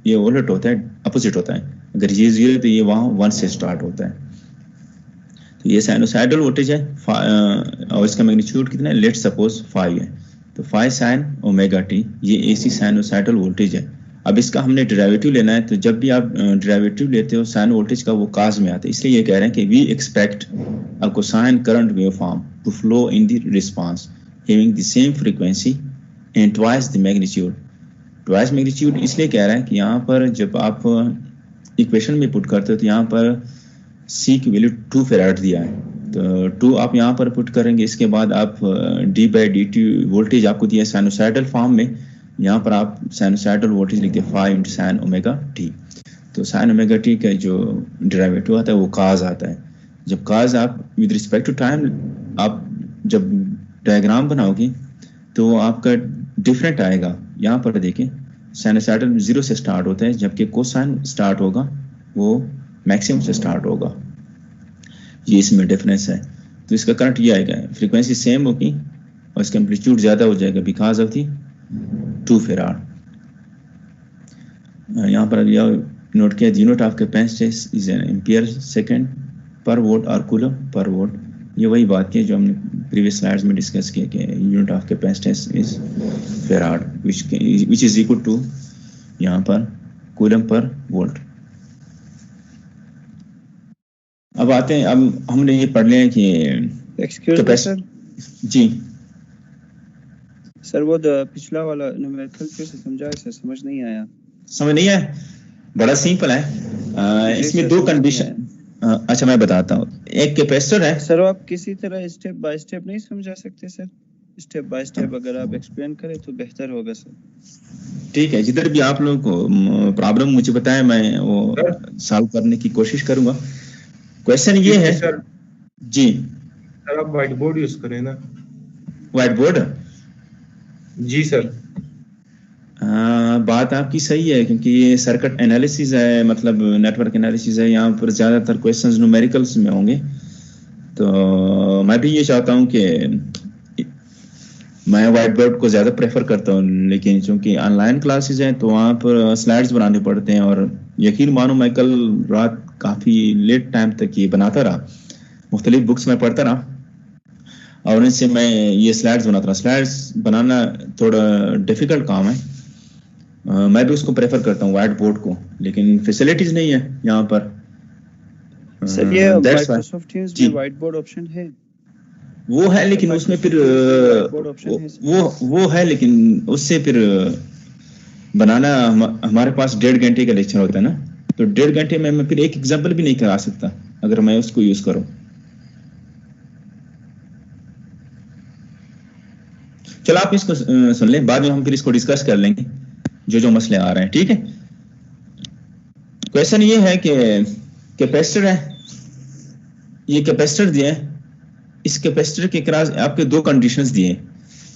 ये उलट होता है, अपोजिट होता है। अगर ये 0 तो ये वहाँ 1 से स्टार्ट होता है। तो ये साइनोसॉइडल वोल्टेज है और इसका मैग्नीट्यूड कितना है, लेट सपोज 5 है तो 5 साइन ओमेगा टी, ये एसी साइनोसॉइडल वोल्टेज है। अब इसका हमने डेरिवेटिव लेना है तो जब भी आप डेरिवेटिव लेते हो साइन वोल्टेज का वो काज में आता है, इसलिए ये कह रहे हैं कि we expect a cosine current waveform to flow in the response having the same frequency and twice the magnitude. Twice magnitude इसलिए कह रहे हैं कि यहाँ पर जब आप इक्वेशन में पुट करते हो तो यहाँ पर सी की वैल्यू 2 फेराड दिया है तो 2 आप यहाँ पर पुट करेंगे, इसके बाद आप D by D T voltage आपको दिया है साइनोसॉइडल फॉर्म में, यहाँ पर आप साइनोसॉइडल वोल्टेज लिखते हैं 5 इंटू साइन ओमेगा टी। तो साइन ओमेगा टी का जो डेरिवेटिव आता है वो काज आता है। जब काज आप विद रिस्पेक्ट टू टाइम आप जब डायग्राम बनाओगे तो आपका डिफरेंट आएगा। यहाँ पर देखें साइनोसॉइडल 0 से स्टार्ट होता है जबकि कोसाइन स्टार्ट होगा वो मैक्सिमम से स्टार्ट होगा, ये इसमें डिफरेंस है। तो इसका करंट ये आएगा, फ्रीक्वेंसी सेम होगी और इसका एम्पलीट्यूड ज्यादा हो जाएगा बिकॉज ऑफ दी 2 फेराड। यहाँ पर नोट किया unit of capacitance is an ampere second पर वोल्ट और कूलम पर वोल्ट। ये वही बात की जो हमने प्रीवियस स्लाइड्स में डिस्कस किया कि unit of capacitance is farad which is equal to यहाँ पर कूलम पर वोल्ट। अब आते हैं, अब हमने ये पढ़ लिया कि
एक्सक्यूज मी सर।
जी
सर वो पिछला वाला न्यूमेरिकल फिर से समझाया सर, समझ नहीं आया।
समझ नहीं आया? बड़ा सिंपल है। इसमें 2 कंडीशन, अच्छा मैं बताता हूँ। एक कैपेसिटर है
सर, आप किसी तरह स्टेप बाय स्टेप नहीं समझा सकते सर? स्टेप बाय स्टेप अगर आप एक्सप्लेन करें तो बेहतर होगा सर।
ठीक है, जिधर भी आप लोगों को प्रॉब्लम मुझे बताएं मैं वो सॉल्व करने की कोशिश करूंगा। क्वेश्चन ये है
सर
जी
सर, आप व्हाइट बोर्ड यूज करें ना।
White board?
जी सर।
बात आपकी सही है क्योंकि ये सर्किट एनालिसिस है, मतलब नेटवर्क एनालिसिस है, यहाँ पर ज्यादातर क्वेश्चंस न्यूमेरिकल्स में होंगे। तो मैं भी ये चाहता हूँ कि मैं व्हाइट बोर्ड को ज्यादा प्रेफर करता हूँ, लेकिन चूंकि ऑनलाइन क्लासेस हैं तो वहाँ पर स्लाइड्स बनाने पड़ते हैं और यकीन मानो मैं कल रात काफी लेट टाइम तक ये बनाता रहा, मुख्तलिफ बुक्स में पढ़ता रहा और इनसे मैं ये स्लाइड्स बनाता रहा। स्लाइड्स बनाना थोड़ा डिफिकल्ट काम है, मैं भी उसको प्रेफर करता हूँ व्हाइट बोर्ड को, लेकिन फैसिलिटीज नहीं है यहाँ पर।
सर ये माइक्रोसॉफ्ट टीम्स में व्हाइट बोर्ड ऑप्शन है?
वो है लेकिन उसमें फिर वो है लेकिन उससे फिर बनाना हमारे पास 1.5 घंटे का लेक्चर होता है ना, तो 1.5 घंटे में मैं फिर एक एग्जांपल भी नहीं करा सकता अगर मैं उसको यूज करूं। चलो आप इसको सुन लें, बाद में हम फिर इसको डिस्कस कर लेंगे जो जो मसले आ रहे हैं, ठीक है। क्वेश्चन ये है कि कैपेसिटर है, ये कैपेसिटर दिया है, इस कैपेसिटर के क्रॉस आपके 2 कंडीशंस दिए हैं।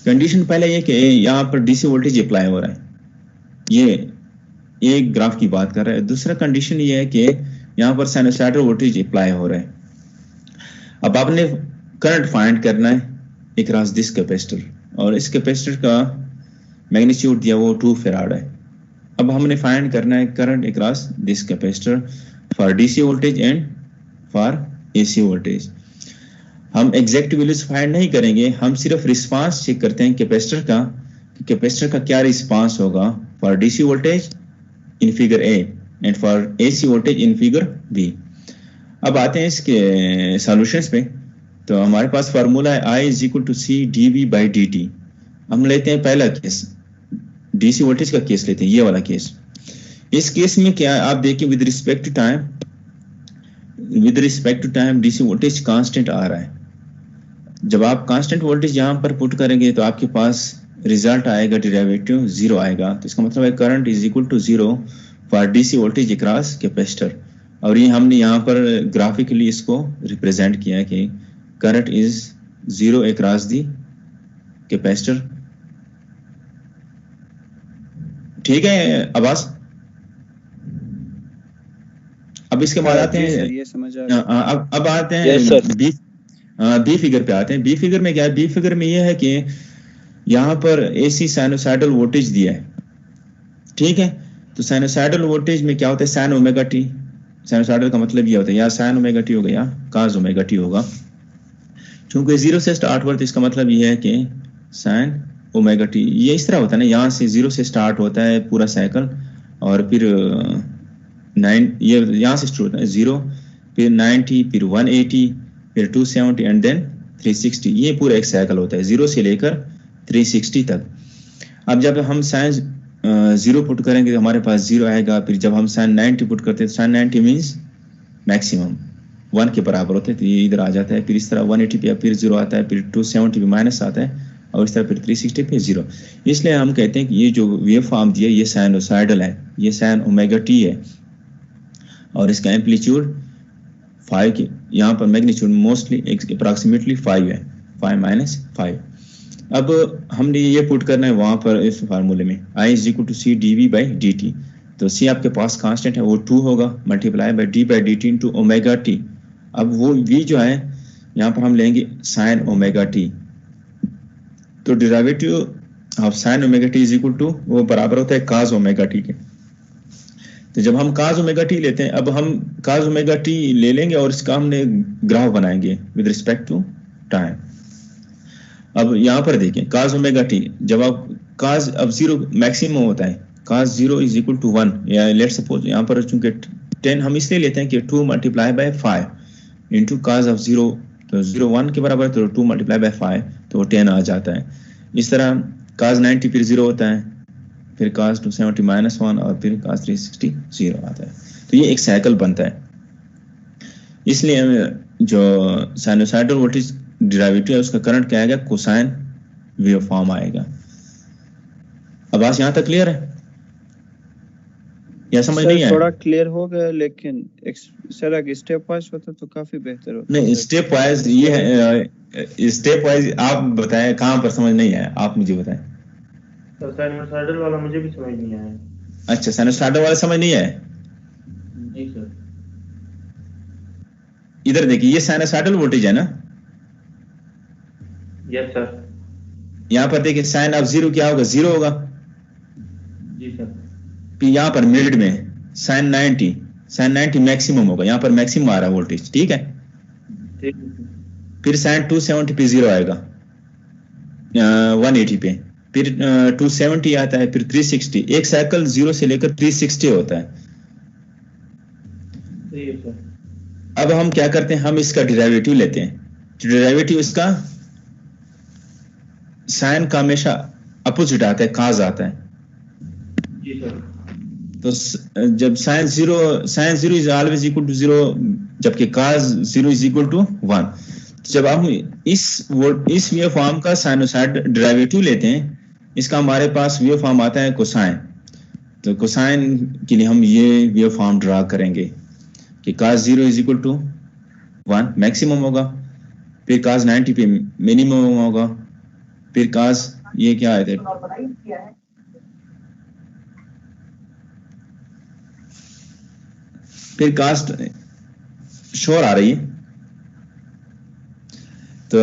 कंडीशन पहले ये कि यहाँ पर डीसी वोल्टेज अप्लाई हो रहा है, ये एक ग्राफ की बात कर रहा है। दूसरा कंडीशन ये है कि यहाँ पर साइनोसॉइडल वोल्टेज अप्लाई हो रहा है। अब आपने करंट फाइंड करना है अक्रॉस दिस कैपेसिटर और इस कैपेसिटर का मैग्नीट्यूड दिया वो 2 फेराड है। अब हमने फाइंड करना है current across this capacitor for DC voltage and for AC voltage. हम एग्जैक्ट वैल्यूज फाइंड नहीं करेंगे, हम सिर्फ रिस्पांस चेक करते हैं कैपेसिटर का, कि कैपेसिटर का क्या रिस्पांस होगा for DC voltage in figure A and for AC voltage in figure B. अब आते हैं इसके सॉल्यूशंस पे। तो हमारे पास फार्मूला है I is equal to C dV by dt। हम लेते हैं पहला केस, डीसी वोल्टेज का केस लेते हैं, ये वाला केस। इस केस में क्या आप देखिए, with respect to time DC voltage constant आ रहा है। जब आप कांस्टेंट वोल्टेज यहाँ पर पुट करेंगे तो आपके पास रिजल्ट आएगा, डेरिवेटिव 0 आएगा। तो इसका मतलब है current is equal to 0 for DC voltage across capacitor. और ये हमने यहाँ पर ग्राफिकली इसको रिप्रेजेंट किया है कि current is 0 across the capacitor. ठीक है अब्बास? अब इसके बाद आते हैं,
ये समझ आ रहा है।
अब आते हैं बी फिगर पे आते हैं। बी फिगर में क्या है? बी फिगर में ये है कि यहाँ पर एसी साइनोसाइडल वोल्टेज दिया है, ठीक है। तो साइनोसाइडल वोल्टेज में क्या होता है? Sign omega T. साइनोसाइडल का मतलब ये होता है या साइन ओमेगा टी होगा या काज ओमेगा टी होगा। चूंकि 0 से स्टार्ट हुआ तो इसका मतलब ये है कि साइन ओमेगा टी। ये इस तरह होता है ना, यहाँ से 0 से स्टार्ट होता है पूरा साइकिल और फिर 9, ये यहाँ से शुरू होता है 0, फिर 90, फिर 180, फिर 270 एंड देन 360। ये पूरा एक साइकिल होता है 0 से लेकर 360 तक। अब जब हम साइन 0 पुट करेंगे तो हमारे पास 0 आएगा। फिर जब हम साइन 90 पुट करते हैं तो साइन 90 मीन्स मैक्सिमम 1 के बराबर होते हैं, तो ये इधर आ जाता है। फिर इस तरह 180 पे फिर 0 आता है, फिर 270 पे माइनस आता है और इस तरह फिर 360 पे 0। इसलिए हम कहते हैं कि ये जो वेव फॉर्म दिया ये साइनोसाइडल है, ये साइन ओमेगा टी है और इसका एम्पलीट्यूड 5 के, यहाँ पर मैग्नीट्यूड मोस्टली अप्रॉक्सीमेटली 5 है, 5 - 5। अब हमने ये पुट करना है वहाँ पर इस फार्मूले में I is equal to C dV by dt। तो C आपके पास कांस्टेंट है, वो 2 होगा multiply by d by dt into omega T. अब वो V जो है यहाँ पर हम लेंगे साइन ओमेगा टी। तो derivative of sine omega T is equal to वो बराबर होता है काज ओमेगा टी के। तो जब हम काज ओमेगा टी लेते हैं, अब हम काज ओमेगा टी ले लेंगे और इसका हमने ग्राफ बनाएंगे विद रिस्पेक्ट टू टाइम। अब यहाँ पर देखें काज ओमेगा टी, जब आप काज अब 0 मैक्सिमम होता है, काज 0 इज इक्वल टू 1 या लेट सपोज यहाँ पर चूंकि 10 हम इसलिए लेते हैं कि 2 multiply by 5 into cause of 0, तो 0 1 के बराबर, तो 2 मल्टीप्लाई बाय 5 तो 10 आ जाता है। इस तरह काज 90 फिर 0 होता है, फिर काज 270 -1 और फिर काज 360 0 आता है। तो ये एक साइकिल बनता है। इसलिए जो साइनोसाइडल वोल्टेज डेरिवेटिव है उसका करंट क्या आएगा? कोसाइन वेव फॉर्म आएगा। अब आज यहाँ तक क्लियर है या समझ नहीं आया?
थोड़ा क्लियर हो गया, लेकिन सर अगर स्टेप वाइज होता तो काफी बेहतर होता।
नहीं, स्टेप वाइज ये है, स्टेप वाइज आप बताएं कहाँ पर समझ नहीं आया, आप मुझे बताएं।
तो साइनोसाइडल वाला मुझे भी समझ नहीं आया।
अच्छा, साइनोसाइडल वाला समझ नहीं आया?
जी सर।
इधर देखिए, ये साइनोसाइडल वोल्टेज है ना?
Yes sir.
यहाँ पर देखिए साइन ऑफ 0 क्या होगा? 0 होगा।
जी सर।
फिर यहाँ पर मिड में साइन 90 मैक्सिमम होगा, यहाँ पर मैक्सिमम आ रहा है वोल्टेज, ठीक है।
ठीक।
फिर साइन 270 पे 0 आएगा, 180 पे, फिर 270 आता है, फिर 360। एक साइकिल 0 से लेकर 360 होता है।
सही है सर।
अब हम क्या करते हैं, हम इसका डेरिवेटिव लेते हैं। डेरिवेटिव इसका साइन का हमेशा अपोजिट आता है, काज आता है।
जी सर।
तो जब sine 0 is always equal to 0, जबकि काज 0 इज इक्वल टू 1। जब हम इस वेव फॉर्म का साइनोसाइड डेरिवेटिव लेते हैं, इसका हमारे पास वेव फॉर्म आता है कोसाइन। तो कोसाइन के लिए हम ये वेव फॉर्म ड्रा करेंगे कि काज 0 इज इक्वल टू 1 मैक्सिमम होगा, फिर काज 90 पे मिनिमम होगा, फिर काज ये क्या आया था, फिर कास्ट शोर आ रही है। तो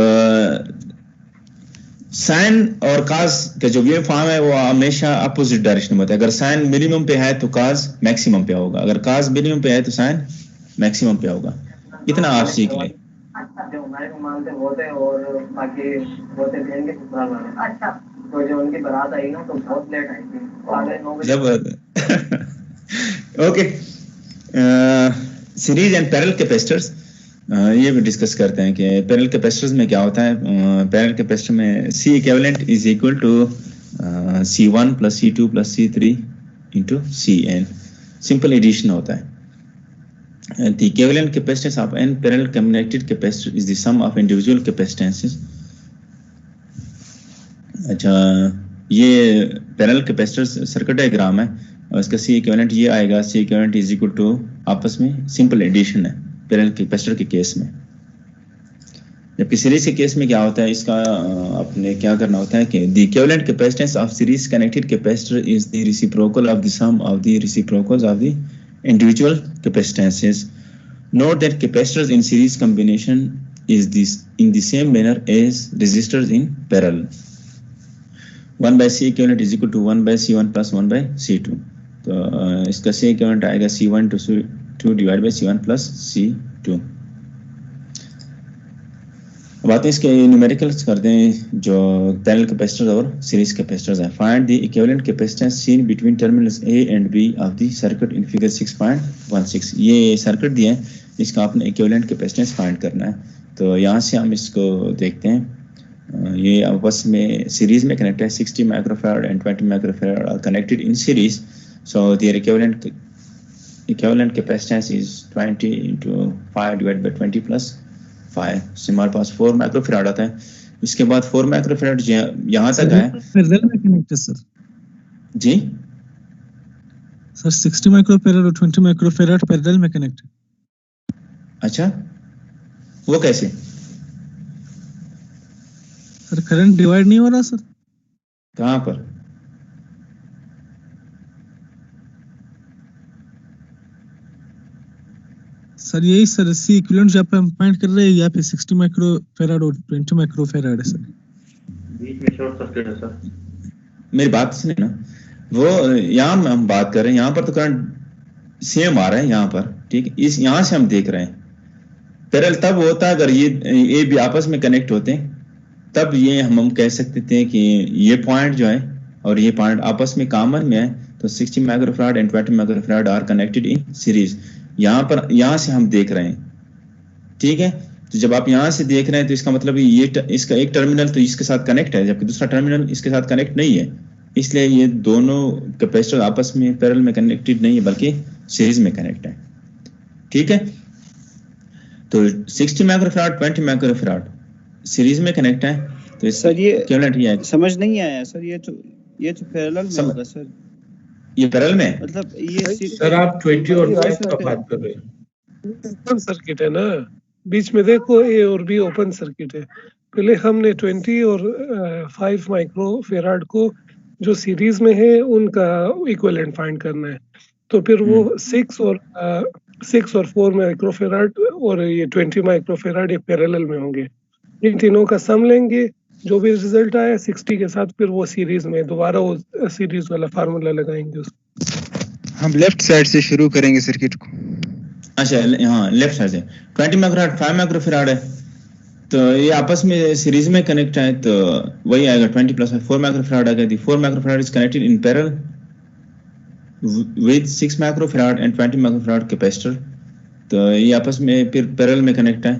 साइन और काज का जो वेव फॉर्म है वो हमेशा अपोजिट डायरेक्शन में होता है। अगर साइन मिनिमम पे है तो काज मैक्सिमम पे होगा, अगर काज मिनिमम पे है तो साइन मैक्सिमम पे होगा। इतना आप सीख लें।
जो हमारे को मानते होते और बाकी होते देंगे ससुराल वाले। अच्छा, तो जो उनकी बारात आई ना तो बहुत लेट आई थी, साढ़े 9 बजे।
जब okay, series and parallel capacitors ये भी डिस्कस करते हैं कि पैरेलल कैपेसिटर्स में क्या होता है. पैरेलल कैपेसिटर में C equivalent is equal to C1 plus C2 plus C3 into Cn. Simple addition होता है. The equivalent capacitance of n parallel connected capacitor is the sum of individual capacitances. अच्छा, ये parallel capacitor circuit diagram है और इसका C equivalent ये आएगा. C equivalent is equal to, आपस में सिंपल एडिशन है पैरेलल कैपेसिटर के केस में. जबकि सीरीज के केस में क्या होता है, इसका अपने क्या करना होता है कि the equivalent capacitance of series connected capacitor is the reciprocal of the sum of the reciprocals of the individual capacitances. Note that capacitors in series combination is this in the same manner as resistors in parallel. 1 by C equivalent is equal to 1 by C1 plus 1 by C2. तो इसका C equivalent आएगा C1 to C2 divided by C1 plus C2. अब आते हैं इसके numericals करते हैं जो पैरेलल कैपेसिटर्स और सीरीज कैपेसिटर्स हैं. Find the equivalent capacitance seen between terminals A and B of the circuit in figure 6.16. ये सर्किट दिया है, इसका आपने इक्विवेलेंट कैपेसिटेंस फाइंड करना है. तो यहाँ से हम इसको देखते हैं. ये आपस में सीरीज में कनेक्ट है. 60 microfarad and 20 microfarad are connected in series. So their equivalent capacitance is 20 into 5 divided by 20 plus 5. से हमारे पास 4 माइक्रोफैराड आता है. इसके बाद 4 माइक्रोफैराड यहाँ तक है.
पैरेलल में कनेक्ट है सर.
जी
सर 60 माइक्रोफैराड और 20 माइक्रोफैराड पैरेलल में कनेक्ट है.
अच्छा, वो कैसे
सर? करंट डिवाइड नहीं हो रहा सर.
कहाँ पर?
सर यही सर C इक्विवेलेंट जब हम फाइंड कर रहे हैं यहाँ पे 60 माइक्रोफैराड और 20 माइक्रोफैराड है सर.
बीच में शॉर्ट सर्किट है सर.
मेरी बात सुने ना, वो यहाँ हम बात कर रहे हैं, यहाँ पर तो करंट सेम आ रहा है यहाँ पर. ठीक, इस यहाँ से हम देख रहे हैं. पैरेलल तब होता है अगर ये भी आपस में कनेक्ट होते हैं, तब ये हम कह सकते थे कि ये पॉइंट जो है और ये पॉइंट आपस में कॉमन में है. तो 60 microfarad and 20 microfarad are connected in series. यहाँ से हम देख रहे हैं. ठीक है, तो जब आप यहाँ से देख रहे हैं तो इसका मतलब ये इसका एक टर्मिनल तो इसके साथ कनेक्ट है, जबकि दूसरा टर्मिनल इसके साथ कनेक्ट नहीं है. इसलिए ये दोनों कैपेसिटर आपस में पैरेलल में कनेक्टेड नहीं है, बल्कि सीरीज में कनेक्ट है. ठीक है, तो 60 माइक्रोफैराड 20 माइक्रोफैराड सीरीज में कनेक्ट है. तो
सर ये
इक्विवेलेंट ही है.
समझ नहीं आया सर. ये तो पैरेलल में होगा सर.
ये पैरेलल में
मतलब ये
सर आप 20 और 5 का बात कर रहे हैं.
ओपन सर्किट है ना, बीच में देखो A और B ओपन सर्किट है. पहले हमने 20 और 5 माइक्रोफैराड को जो सीरीज में है उनका इक्विवेलेंट फाइंड करना है. तो फिर वो 6 और 4 माइक्रोफैराड और ये 20 माइक्रोफैराड ये पैरेलल में होंगे. इन तीनों का सम लेंगे, जो भी रिजल्ट आया 60 के साथ फिर वो सीरीज में दोबारा वो सीरीज वाला फार्मूला लगाएंगे उसको.
हम लेफ्ट साइड से शुरू करेंगे सर्किट को.
अच्छा, हाँ लेफ्ट साइड से 20 माइक्रोफैराड 5 माइक्रोफैराड है, तो ये आपस में सीरीज में कनेक्ट है. तो वही आएगा 20 प्लस 4 माइक्रोफैराड आएगा. दी 4 microfarad is connected in parallel with 6 microfarad and 20 microfarad capacitor. तो ये आपस में फिर पैरेलल में कनेक्ट है.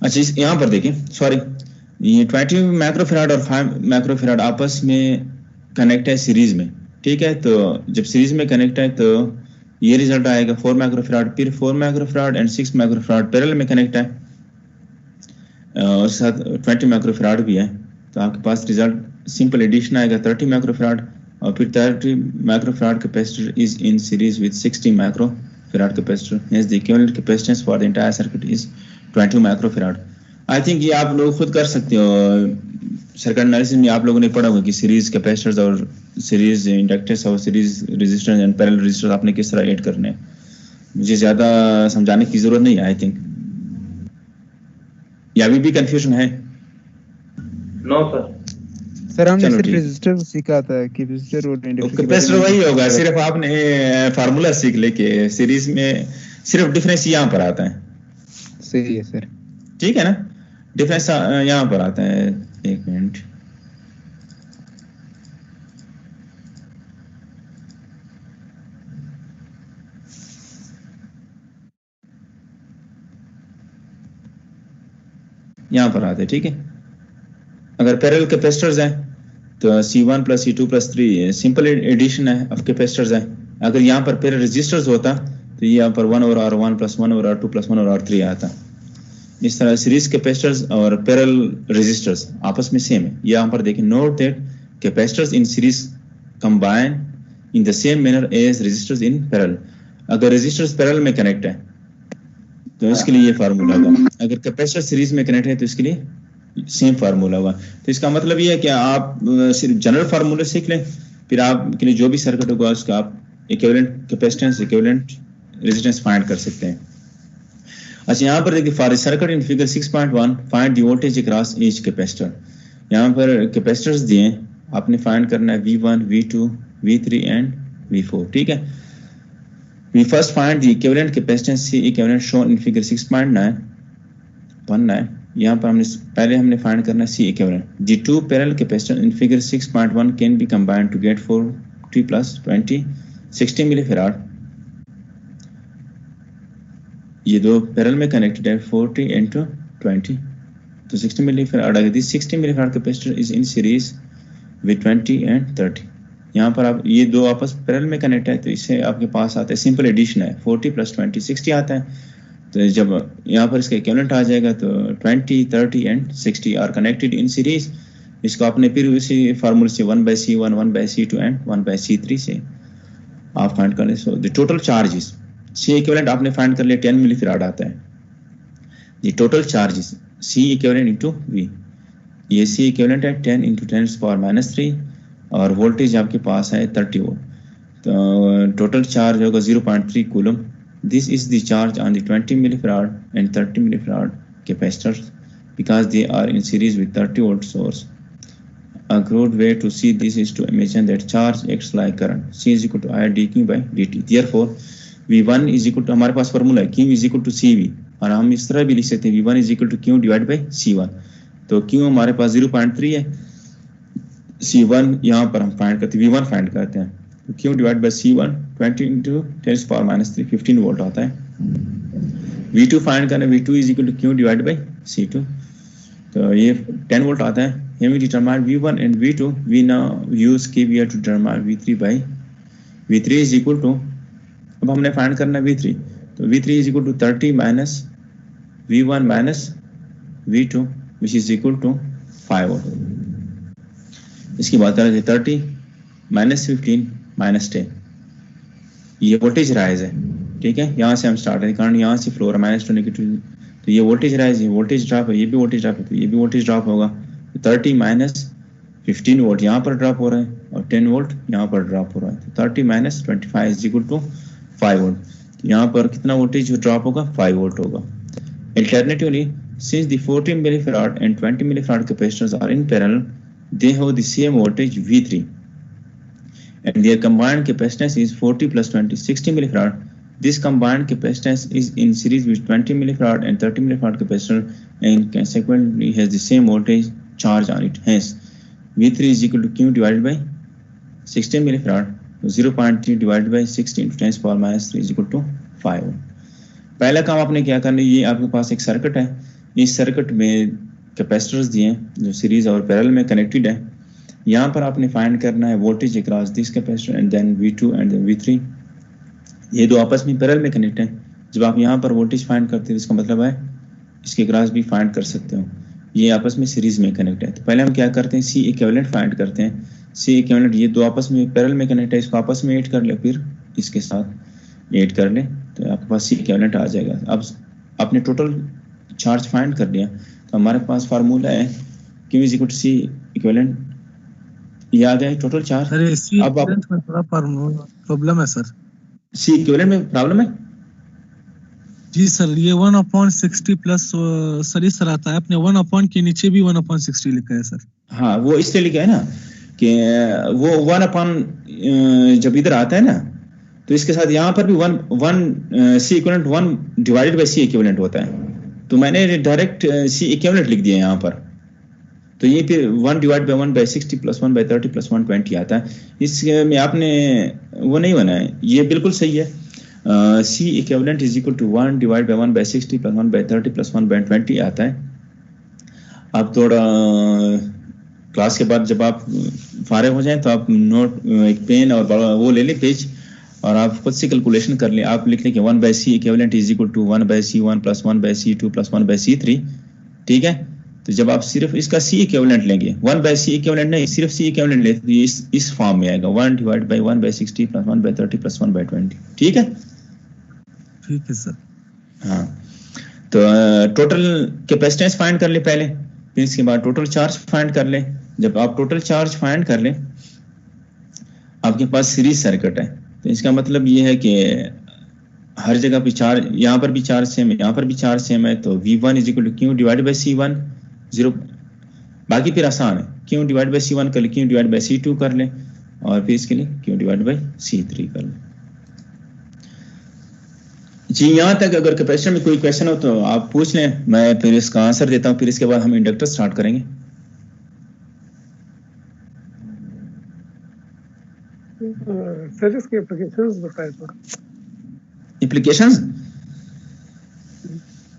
अच्छा, यहाँ पर देखिए, सॉरी, ये 20 माइक्रोफैराड और 5 माइक्रोफैराड आपस में कनेक्ट है सीरीज में. ठीक है, तो जब सीरीज में कनेक्ट है तो ये रिजल्ट आएगा 4 माइक्रोफैराड. फिर 4 माइक्रोफैराड एंड 6 माइक्रोफैराड पैरेलल में कनेक्ट है और साथ 20 माइक्रोफैराड भी है. तो आपके पास रिजल्ट सिंपल एडिशन आएगा 30 माइक्रोफैराड. और फिर 30 microfarad capacitor is in series with 60 microfarad capacitor. Hence the equivalent capacitance for the entire circuit is 20 microfarad. I think ये आप लोग खुद कर सकते हो. सर्किट एनालिसिस में आप लोगों ने पढ़ा होगा कि सीरीज कैपेसिटर्स और सीरीज इंडक्टर्स और series resistance and parallel resistors आपने किस तरह ऐड करने हैं. मुझे ज्यादा समझाने की जरूरत नहीं है. आई थिंक या अभी भी कंफ्यूजन है?
No sir.
सर हमने सिर्फ रेजिस्टर सीखा था कि रेजिस्टर और इंडक्टर
कैपेसिटर वही होगा, सिर्फ आपने फार्मूला सीख ले के सीरीज में सिर्फ डिफरेंस यहाँ पर आता है.
सही है सर.
ठीक है ना, डिफरेंस यहाँ पर आता है. एक मिनट, यहाँ पर आते हैं, ठीक है। अगर पैरेलल कैपेसिटर्स हैं तो C1 plus C2 plus 3 simple addition है ऑफ कैपेसिटर्स है। अगर यहाँ पर पैरेलल रेजिस्टर्स होता तो यहाँ पर 1 over R1 plus 1 over R2 plus 1 over R3 आता। इस तरह सीरीज कैपेसिटर्स और पैरेलल रेजिस्टर्स आपस में सेम है। यहाँ पर देखें, note that capacitors in series combine in the same manner as resistors in parallel. अगर रेजिस्टर्स पैरेलल में कनेक्ट है तो इसके लिए ये फार्मूला होगा, अगर कैपेसिटर सीरीज में कनेक्ट है तो इसके लिए सेम फार्मूला होगा। तो इसका मतलब ये है कि आप सिर्फ जनरल फार्मूला सीख लें, फिर आपके लिए जो भी सर्किट होगा उसका आप equivalent capacitance, equivalent resistance find कर सकते हैं। अच्छा, यहाँ पर देखिए, for circuit in figure 6.1 find the voltage across each capacitor. यहाँ पर कैपेसिटर्स दिए, आपने फाइंड करना है V1, V2, V3 and V4, ठीक है। We first find the equivalent capacitance C equivalent shown in figure 6.9. यहाँ पर हमने फाइंड करना है C equivalent. The two parallel capacitors in figure 6.1 can be combined to get 40 plus 20 60 millifarad. ये दो parallel में कनेक्टेड है, 40 into 20 तो 60 millifarad आ गया। This 60 millifarad capacitor is in series with 20 and 30. यहाँ पर आप ये दो आपस पैरेलल में कनेक्ट है तो इससे आपके पास आता है सिंपल एडिशन है, 40 प्लस 20 60 आता है। तो जब यहाँ पर इसका इक्विवेलेंट आ जाएगा तो 20, 30 and 60 are connected in series. इसको आपने फिर उसी फार्मूले से 1/C1, 1/C2 एंड 1/C3 से आप फाइंड कर लें। So the total charges C equivalent आपने फाइंड कर लिया, 10 मिलीफैराड आता है। The total charges C equivalent into V, ये C इक्विवेलेंट है 10 into 10⁻³ और वोल्टेज आपके पास है 30 वोल्ट, तो टोटल चार्ज होगा 0.3 coulomb. This is the charge on the 20 millifarad and 30 millifarad capacitors because they are in series with 30 volt source. A good way to see this is to imagine that charge acts like current. C is equal to I dq by dt. Therefore, V1 is equal to, हमारे पास formula है Q is equal to CV, और हम इस तरह भी लिख सकते हैं V1 is equal to Q divided by C1। तो Q हमारे पास 0.3 है, C1 यहाँ पर हम फाइंड करते हैं, V1 फाइंड करते हैं, तो Q divide by C1 20 into 10⁻³ 15 volt आता है। V2 फाइंड करना है, V2 is equal to Q divide by C2, तो ये 10 वोल्ट आता है। Here we determine V1 and V2. We now use KVL to determine V3 by V3 is equal to, अब हमने फाइंड करना है V3, तो V3 is equal to 30 minus V1 minus V2 which is equal to 5 volt. इसकी बात करें तो 30 minus 15 minus 10, ये वोल्टेज राइज है, ठीक है। यहाँ से हम स्टार्ट है, कारण यहाँ से फ्लोर है -2 नेगेटिव, तो ये वोल्टेज राइज है, वोल्टेज ड्रॉप है, ये भी वोल्टेज ड्रॉप है, तो ये भी वोल्टेज ड्रॉप होगा। 30 minus 15 वोल्ट यहाँ पर ड्रॉप हो रहा है और 10 वोल्ट यहाँ पर ड्रॉप हो रहा है, तो 30 minus 25 is equal to 5 volt. तो यहाँ पर कितना वोल्टेज ड्रॉप होगा, 5 वोल्ट होगा। Alternatively, since the 14 millifarad and 20 millifarad capacitors are in parallel, they have the same voltage V3 and their combined capacitance is 40 plus 20 60 millifarad. This combined capacitance is in series with 20 millifarad and 30 millifarad capacitor and consequently has the same voltage charge on it. Hence, V3 is equal to Q divided by 16 millifarad. So 0.3 divided by 16 into 10⁻³ is equal to 5. पहला काम आपने क्या करना है, ये आपके पास एक सर्किट है, इस सर्किट में कैपेसिटर्स दिए हैं जो सीरीज और पैरेलल में कनेक्टेड है। यहाँ पर आपने फाइंड करना है voltage across this capacitor and then V2 and then V3, ये दो आपस में पैरेलल में कनेक्ट हैं। जब आप यहाँ पर वोल्टेज फाइंड करते हैं इसका मतलब है इसके अक्रॉस भी फाइंड कर सकते हो, ये आपस में सीरीज में कनेक्ट है। तो पहले हम क्या करते हैं, C इक्विवेलेंट फाइंड करते हैं। C इक्विवेलेंट, ये दो आपस में पैरेलल में कनेक्ट है, इसको आपस में ऐड कर ले, फिर इसके साथ ऐड कर ले, तो आपके पास C इक्विवेलेंट आ जाएगा। अब आपने टोटल चार्ज फाइंड कर लिया, तो हमारे पास फार्मूला है Q is equal to C equivalent, ये आ गया टोटल चार्ज।
अरे C इक्विवेलेंट में थोड़ा प्रॉब्लम है सर,
C इक्विवेलेंट में प्रॉब्लम है
जी सर। ये 1/60 प्लस सर इस तरह आता है, आपने 1 के नीचे भी 1/60 लिखा है सर।
हाँ, वो इसलिए लिखा है ना कि वो 1 जब इधर आता है ना तो इसके साथ यहाँ पर भी C equivalent 1 divided by C equivalent होता है, तो मैंने डायरेक्ट C इक्विवेलेंट लिख दिया यहाँ पर, तो ये फिर 1 डिवाइड बाय 1/60 प्लस 1/30 प्लस 120 आता है। इसमें आपने वो नहीं बना है, ये बिल्कुल सही है। C equivalent is equal to 1 divide by 1/60 plus 1/30 plus 1/20 आता है। आप थोड़ा क्लास के बाद जब आप फारिग हो जाएं तो आप नोट एक पेन और वो ले लें पेज और आप खुद से कैलकुलेशन कर लें। आप लिख लें कि 1/c equivalent is equal to 1/c1 plus 1/c2 plus 1/c3। ठीक है, तो जब आप सिर्फ इसका c इक्विवेलेंट लेंगे, 1/c इक्विवेलेंट नहीं, सिर्फ c इक्विवेलेंट लेते तो इस फॉर्म में आएगा 1/1/60 प्लस 1/30 प्लस 1/20। ठीक है,
ठीक है सर।
हाँ, तो टोटल कैपेसिटेंस फाइंड कर ले पहले, फिर इसके बाद टोटल चार्ज फाइंड कर ले। जब आप टोटल चार्ज फाइंड कर ले, आपके पास सीरीज सर्किट है, तो इसका मतलब ये है कि हर जगह पे चार्ज, यहाँ पर भी चार्ज सेम है, यहाँ पर भी चार्ज सेम है, तो V1 is equal to Q divide by C1 0। बाकी फिर आसान है, Q डिवाइड बाई C1 कर ले, Q डिवाइड बाई C2 कर ले और फिर इसके लिए Q डिवाइड बाई C3 कर ले। जी, यहाँ तक अगर कैपेसिटर में कोई क्वेश्चन हो तो आप पूछ लें, मैं फिर इसका आंसर देता हूँ, फिर इसके बाद हम इंडक्टर स्टार्ट करेंगे।
सर इसके एप्लीकेशंस बताएं तो।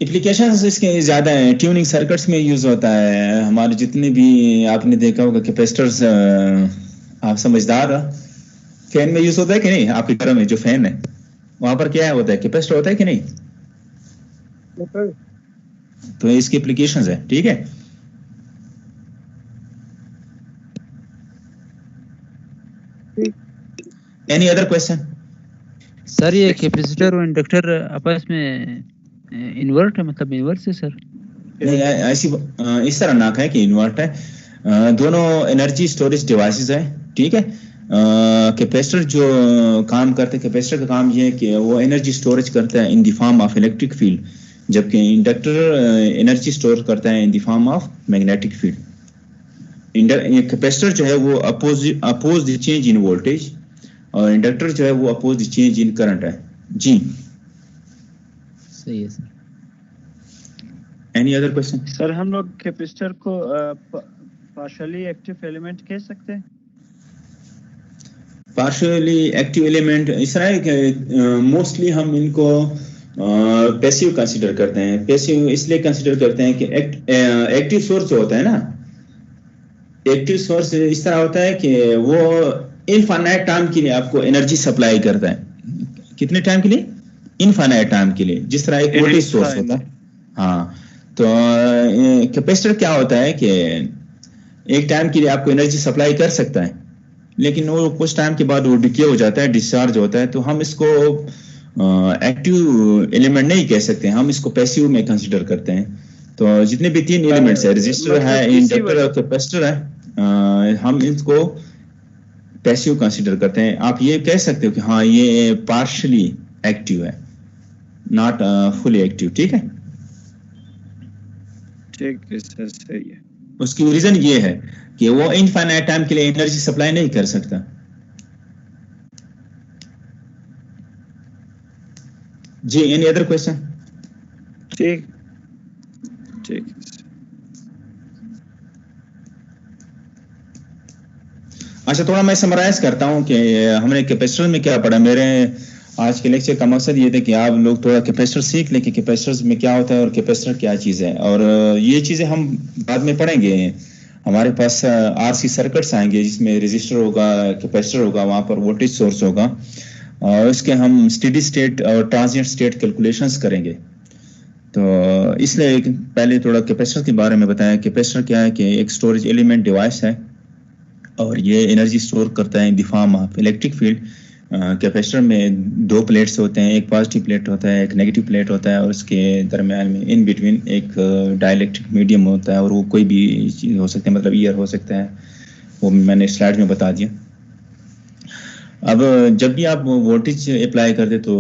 एप्लीकेशंस इसके ज़्यादा हैं, ट्यूनिंग सर्किट्स में यूज़ होता है। हमारे जितने भी आपने देखा होगा कैपेसिटर्स, आप समझदार हो, फैन में यूज़ होता है कि नहीं? आपके घर में जो फैन है वहाँ पर क्या होता है, कैपेसिटर होता है कि नहीं? तो इसकी एप्लीकेशंस है। ठीक है, एनी अदर क्वेश्चन?
सर ये कैपेसिटर और इंडक्टर आपस में इन्वर्ट है, मतलब इन्वर्ट से सर?
नहीं, ऐसी इस तरह ना है कि इन्वर्ट है, दोनों एनर्जी स्टोरेज डिवाइसेस है। ठीक है, कैपेसिटर जो काम करते हैं, कैपेसिटर का काम ये है कि वो एनर्जी स्टोरेज करता है in the form of electric field, जबकि इंडक्टर एनर्जी स्टोर करता है in the form of magnetic field. Capacitor जो है वो oppose the change in voltage और इंडक्टर जो है वो oppose the change in current है। जी
सही है sir.
Any other question?
Sir हम लोग कैपेसिटर को पार्शियली एक्टिव एलिमेंट कह सकते हैं?
पार्शियली एक्टिव एलिमेंट इस तरह है कि मोस्टली हम इनको पैसिव कंसीडर करते हैं। पैसिव इसलिए कंसीडर करते हैं कि एक्टिव सोर्स जो होता है ना, एक्टिव सोर्स इस तरह होता है कि वो इनफाइनाइट टाइम के लिए आपको एनर्जी सप्लाई करता है। कितने टाइम के लिए? इनफाइनाइट टाइम के लिए, जिस तरह एक वोल्टेज सोर्स होता है। हाँ, तो कैपेसिटर क्या होता है कि एक टाइम के लिए आपको एनर्जी सप्लाई कर सकता है, लेकिन वो कुछ टाइम के बाद वो डिके हो जाता है, डिस्चार्ज होता है, तो हम इसको एक्टिव एलिमेंट नहीं कह सकते, हम इसको पैसिव में कंसीडर करते हैं। तो जितने भी तीन एलिमेंट्स है, रेजिस्टर है, इंडक्टर और कैपेसिटर है, हम इसको पैसिव कंसीडर करते हैं। आप ये कह सकते हो कि हाँ ये पार्शियली एक्टिव है, नॉट फुली एक्टिव। ठीक है,
ठीक है सर, सही है।
उसकी रीजन ये है कि वो इनफाइनाइट टाइम के लिए एनर्जी सप्लाई नहीं कर सकता। जी, एनी अदर क्वेश्चन?
ठीक ठीक।
अच्छा, थोड़ा मैं समराइज करता हूँ कि हमने कैपेसिटर में क्या पढ़ा। मेरे आज के लेक्चर का मकसद ये था कि आप लोग थोड़ा कैपेसिटर सीख लें कि कैपेसिटर में क्या होता है और कैपेसिटर क्या चीज़ है, और ये चीज़ें हम बाद में पढ़ेंगे। हमारे पास आरसी सर्किट्स आएंगे जिसमें रेजिस्टर होगा, कैपेसिटर होगा, वहाँ पर वोल्टेज सोर्स होगा, और उसके हम स्टेडी स्टेट और ट्रांजिएंट स्टेट कैलकुलेशंस करेंगे। तो इसलिए पहले थोड़ा कैपेसिटर के बारे में बताया। कैपेसिटर क्या है कि एक स्टोरेज एलिमेंट डिवाइस है और ये एनर्जी स्टोर करता है in the form of electric field. Capacitor में दो प्लेट्स होते हैं, एक पॉजिटिव प्लेट होता है, एक नेगेटिव प्लेट होता है, और उसके दरमियान में इन बिटवीन एक डाइलेक्ट्रिक मीडियम होता है, और वो कोई भी चीज़ हो सकती है, मतलब ईयर हो सकता है, वो मैंने स्लाइड में बता दिया। अब जब भी आप वोल्टेज अप्लाई करते तो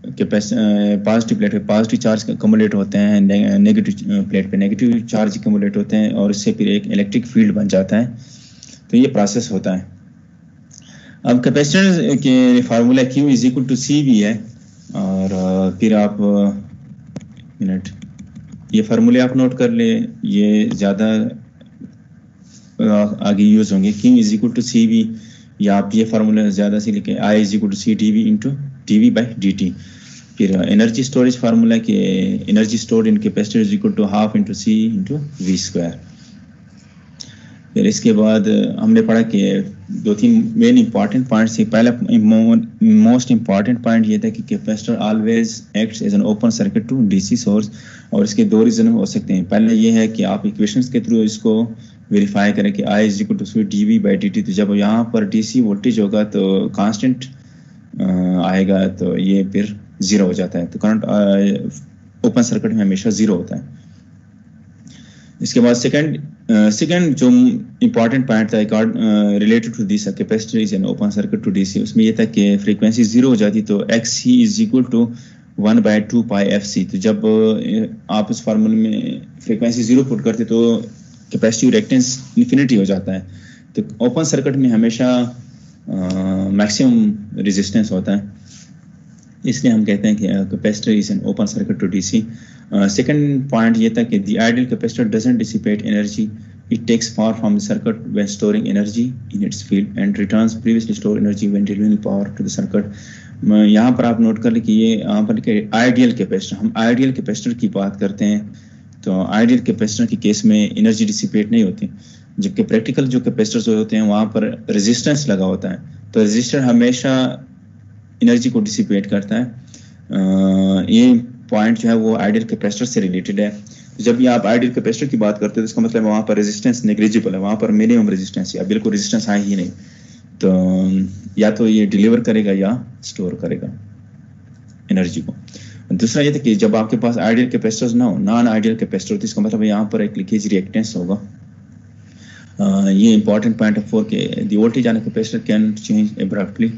पॉजिटिव प्लेट पे पॉजिटिव चार्ज कम्युलेट होते हैं, नेगेटिव प्लेट पे नेगेटिव चार्ज कम्युलेट होते हैं, और इससे फिर एक इलेक्ट्रिक फील्ड बन जाता है। तो ये प्रोसेस होता है। अब कैपेसिटर के formula Q is equal to सी भी है, और फिर आप मिनट ये फार्मूले आप नोट कर ले, ये ज़्यादा आगे यूज होंगे। Q इज इक्वल टू सी भी, या आप ये फार्मूला ज़्यादा से लिखें I is equal to C D V into D we by D T. फिर एनर्जी स्टोरेज फार्मूला के energy stored in capacitor is equal to half into C into V square. फिर इसके बाद हमने पढ़ा कि 2-3 मेन इंपॉर्टेंट पॉइंट्स थे। पहला मोस्ट इंपॉर्टेंट पॉइंट ये था कि capacitor always acts as an open circuit to DC source, और इसके दो रीजन हो सकते हैं। पहले ये है कि आप इक्वेशंस के थ्रू इसको वेरीफाई करें कि I is equal to dV by dt। तो जब यहाँ पर डीसी वोल्टेज होगा तो कांस्टेंट आएगा, तो ये फिर जीरो हो जाता है। तो करंट ओपन सर्किट में हमेशा जीरो होता है। इसके बाद सेकंड जो इम्पॉर्टेंट पॉइंट था related to this capacitor is an open circuit to DC, उसमें ये था कि फ्रीक्वेंसी जीरो हो जाती तो XC is equal to 1/2 pi FC। तो जब आप उस फार्मूले में फ्रीक्वेंसी जीरो पुट करते तो कैपेसिटिव रिएक्टेंस इन्फिनिटी हो जाता है। तो ओपन सर्किट में हमेशा मैक्सिमम रेजिस्टेंस होता है, इसलिए हम कहते हैं कि capacitor is an open circuit to DC. Second point ये था कि the ideal capacitor doesn't dissipate energy, it takes power from the circuit when storing energy in its field and returns previously stored energy when delivering power to the circuit. यहाँ पर आप note कर लें कि ये यहाँ पर आइडियल कैपेसिटर, हम आइडियल कैपेसिटर की बात करते हैं, तो आइडियल कैपेसिटर के केस में एनर्जी डिसिपेट नहीं होती, जबकि प्रैक्टिकल जो कैपेसिटर्स होते हैं वहाँ पर रेजिस्टेंस लगा होता है, तो रेजिस्टर हमेशा एनर्जी को डिसिपेट करता है। ये पॉइंट जो है वो आइडियल कैपेसिटर से रिलेटेड है। जब भी आप आइडियल कैपेसिटर की बात करते हो तो इसका मतलब वहाँ पर रेजिस्टेंस नेग्लिजिबल है, वहाँ पर मिनिमम रेजिस्टेंस या बिल्कुल रेजिस्टेंस है ही नहीं, तो या तो ये डिलीवर करेगा या स्टोर करेगा एनर्जी को। दूसरा ये था कि जब आपके पास आइडियल कैपेसिटर्स ना हो, नॉन आइडियल कैपेसिटर, तो इसका मतलब यहाँ पर एक लीकेज रिएक्टेंस होगा। ये इंपॉर्टेंट पॉइंट है 4 के the voltage on capacitor can change abruptly.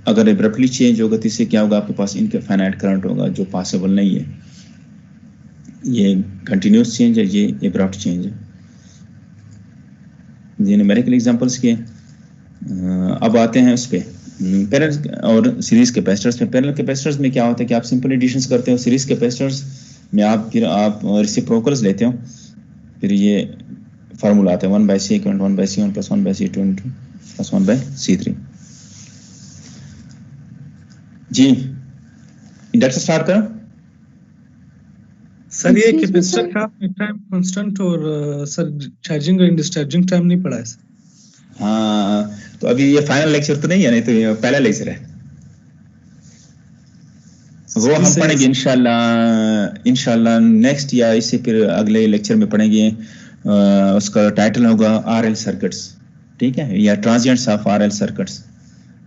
अगर एब्रप्टली चेंज होगा तो इससे क्या होगा, आपके पास इनफाइनाइट करंट होगा जो पॉसिबल नहीं है। ये कंटिन्यूस चेंज है, ये एब्रप्ट चेंज है। ये न्यूमेरिकल एग्जांपल्स के। अब आते हैं उस पे पैरेलल और सीरीज कैपेसिटर्स पे। पैरेलल कैपेसिटर्स में क्या होता है कि आप सिंपल एडिशंस करते हो। सीरीज कैपेसिटर्स में आप रेसिप्रोकल्स लेते हो, फिर ये फार्मूला आता है 1/C = 1/C1 + 1/C2 + 1/C3। जी इंडक्टर स्टार्ट करो
सर। ये कैपेसिटर का टाइम कांस्टेंट और सर चार्जिंग और डिस्चार्जिंग टाइम नहीं पढ़ा है।
हाँ, तो अभी ये फाइनल लेक्चर तो नहीं है, नहीं तो ये पहला लेक्चर है, वो हम पढ़ेंगे इंशाल्लाह नेक्स्ट या इससे फिर अगले लेक्चर में पढ़ेंगे। उसका टाइटल होगा RL सर्किट्स, ठीक है, या ट्रांजिएंट्स ऑफ RL सर्किट्स।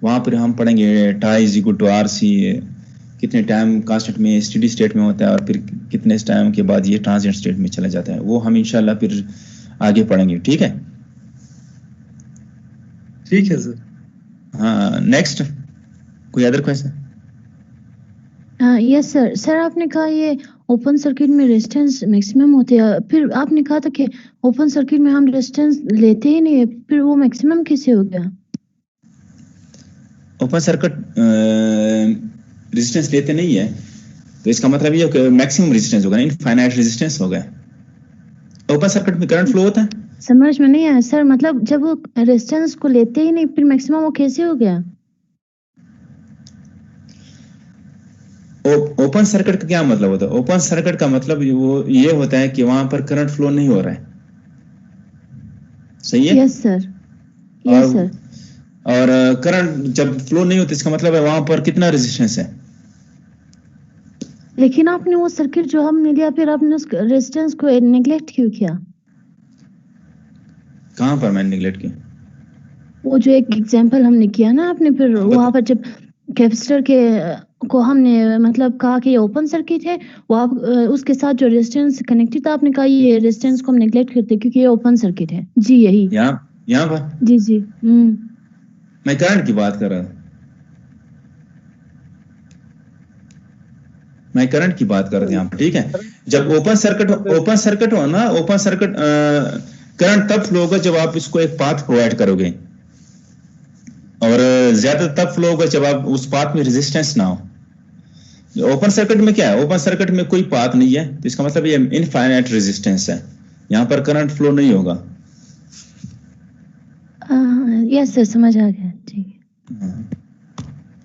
वहाँ पर हम पढ़ेंगे tau is equal to RC, कितने टाइम कांस्टेंट में स्टेडी स्टेट में होता है और फिर कितने टाइम के बाद ये ट्रांजिएंट स्टेट में चला जाता है, वो हम इंशाल्लाह फिर आगे पढ़ेंगे। ठीक है,
ठीक है सर।
हाँ, नेक्स्ट कोई other question?
Yes sir. Sir आपने कहा ये ओपन सर्किट में रेजिस्टेंस मैक्सिमम होते हैं, फिर आपने कहा था कि ओपन सर्किट में हम रेजिस्टेंस लेते ही नहीं है, फिर वो मैक्सिमम कैसे हो गया?
ओपन सर्किट रेजिस्टेंस लेते नहीं है, तो इसका मतलब ये कि मैक्सिमम रेजिस्टेंस होगा, इनफाइनाइट रेजिस्टेंस होगा। ओपन सर्किट में करंट फ्लो होता है।
समझ में नहीं आया सर, मतलब जब वो रेजिस्टेंस को लेते ही नहीं फिर मैक्सिमम वो कैसे हो गया?
ओपन सर्किट का क्या मतलब होता है? ओपन सर्किट का मतलब वो ये होता है कि वहां पर करंट फ्लो नहीं हो रहा है। सही है?
Yes sir, yes sir.
और करंट जब फ्लो नहीं होता इसका मतलब है वहां पर कितना रेजिस्टेंस है।
लेकिन आपने वो सर्किट जो हमने लिया फिर आपने उस रेजिस्टेंस को नेग्लेक्ट क्यों किया?
कहां पर मैंने नेग्लेक्ट किया?
वो जो एक एग्जांपल हमने किया ना आपने, फिर वहां पर जब कैपेसिटर के को हमने मतलब कहा कि ये ओपन सर्किट है, वो आप उसके साथ जो रेजिस्टेंस कनेक्टेड था आपने कहा ये रेजिस्टेंस को हम नेग्लेक्ट करते क्योंकि ये ओपन सर्किट है। जी यही
यहाँ पर
जी जी।
मैं करंट की बात कर रहा था, मैं करंट की बात कर रहा था यहाँ पर। ठीक है, जब ओपन सर्किट हो ना, ओपन सर्किट करंट तब फ्लो होगा जब आप इसको एक पाथ प्रोवाइड करोगे, और ज्यादा तब फ्लो होगा जब आप उस पाथ में रेजिस्टेंस ना हो। ओपन सर्किट में क्या है? ओपन सर्किट में कोई पाथ नहीं है, तो इसका मतलब ये इनफाइनाइट रेजिस्टेंस है, यहाँ पर करंट फ्लो नहीं होगा।
यस सर, समझ आ गया। ठीक है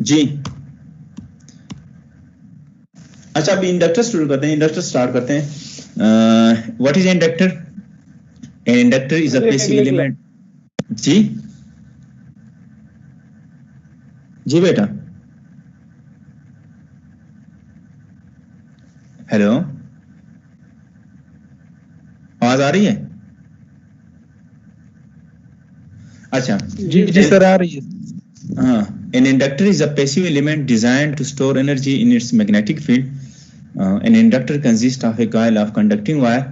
जी। अच्छा, अभी इंडक्टर शुरू करते हैं, इंडक्टर स्टार्ट करते हैं। What is inductor? An inductor is a passive element. जी जी बेटा, हेलो, आवाज आ रही है? अच्छा
जी सर आ रही है।
हाँ, an inductor is a passive element designed to store energy in its magnetic field. An inductor consists of a coil of conducting wire.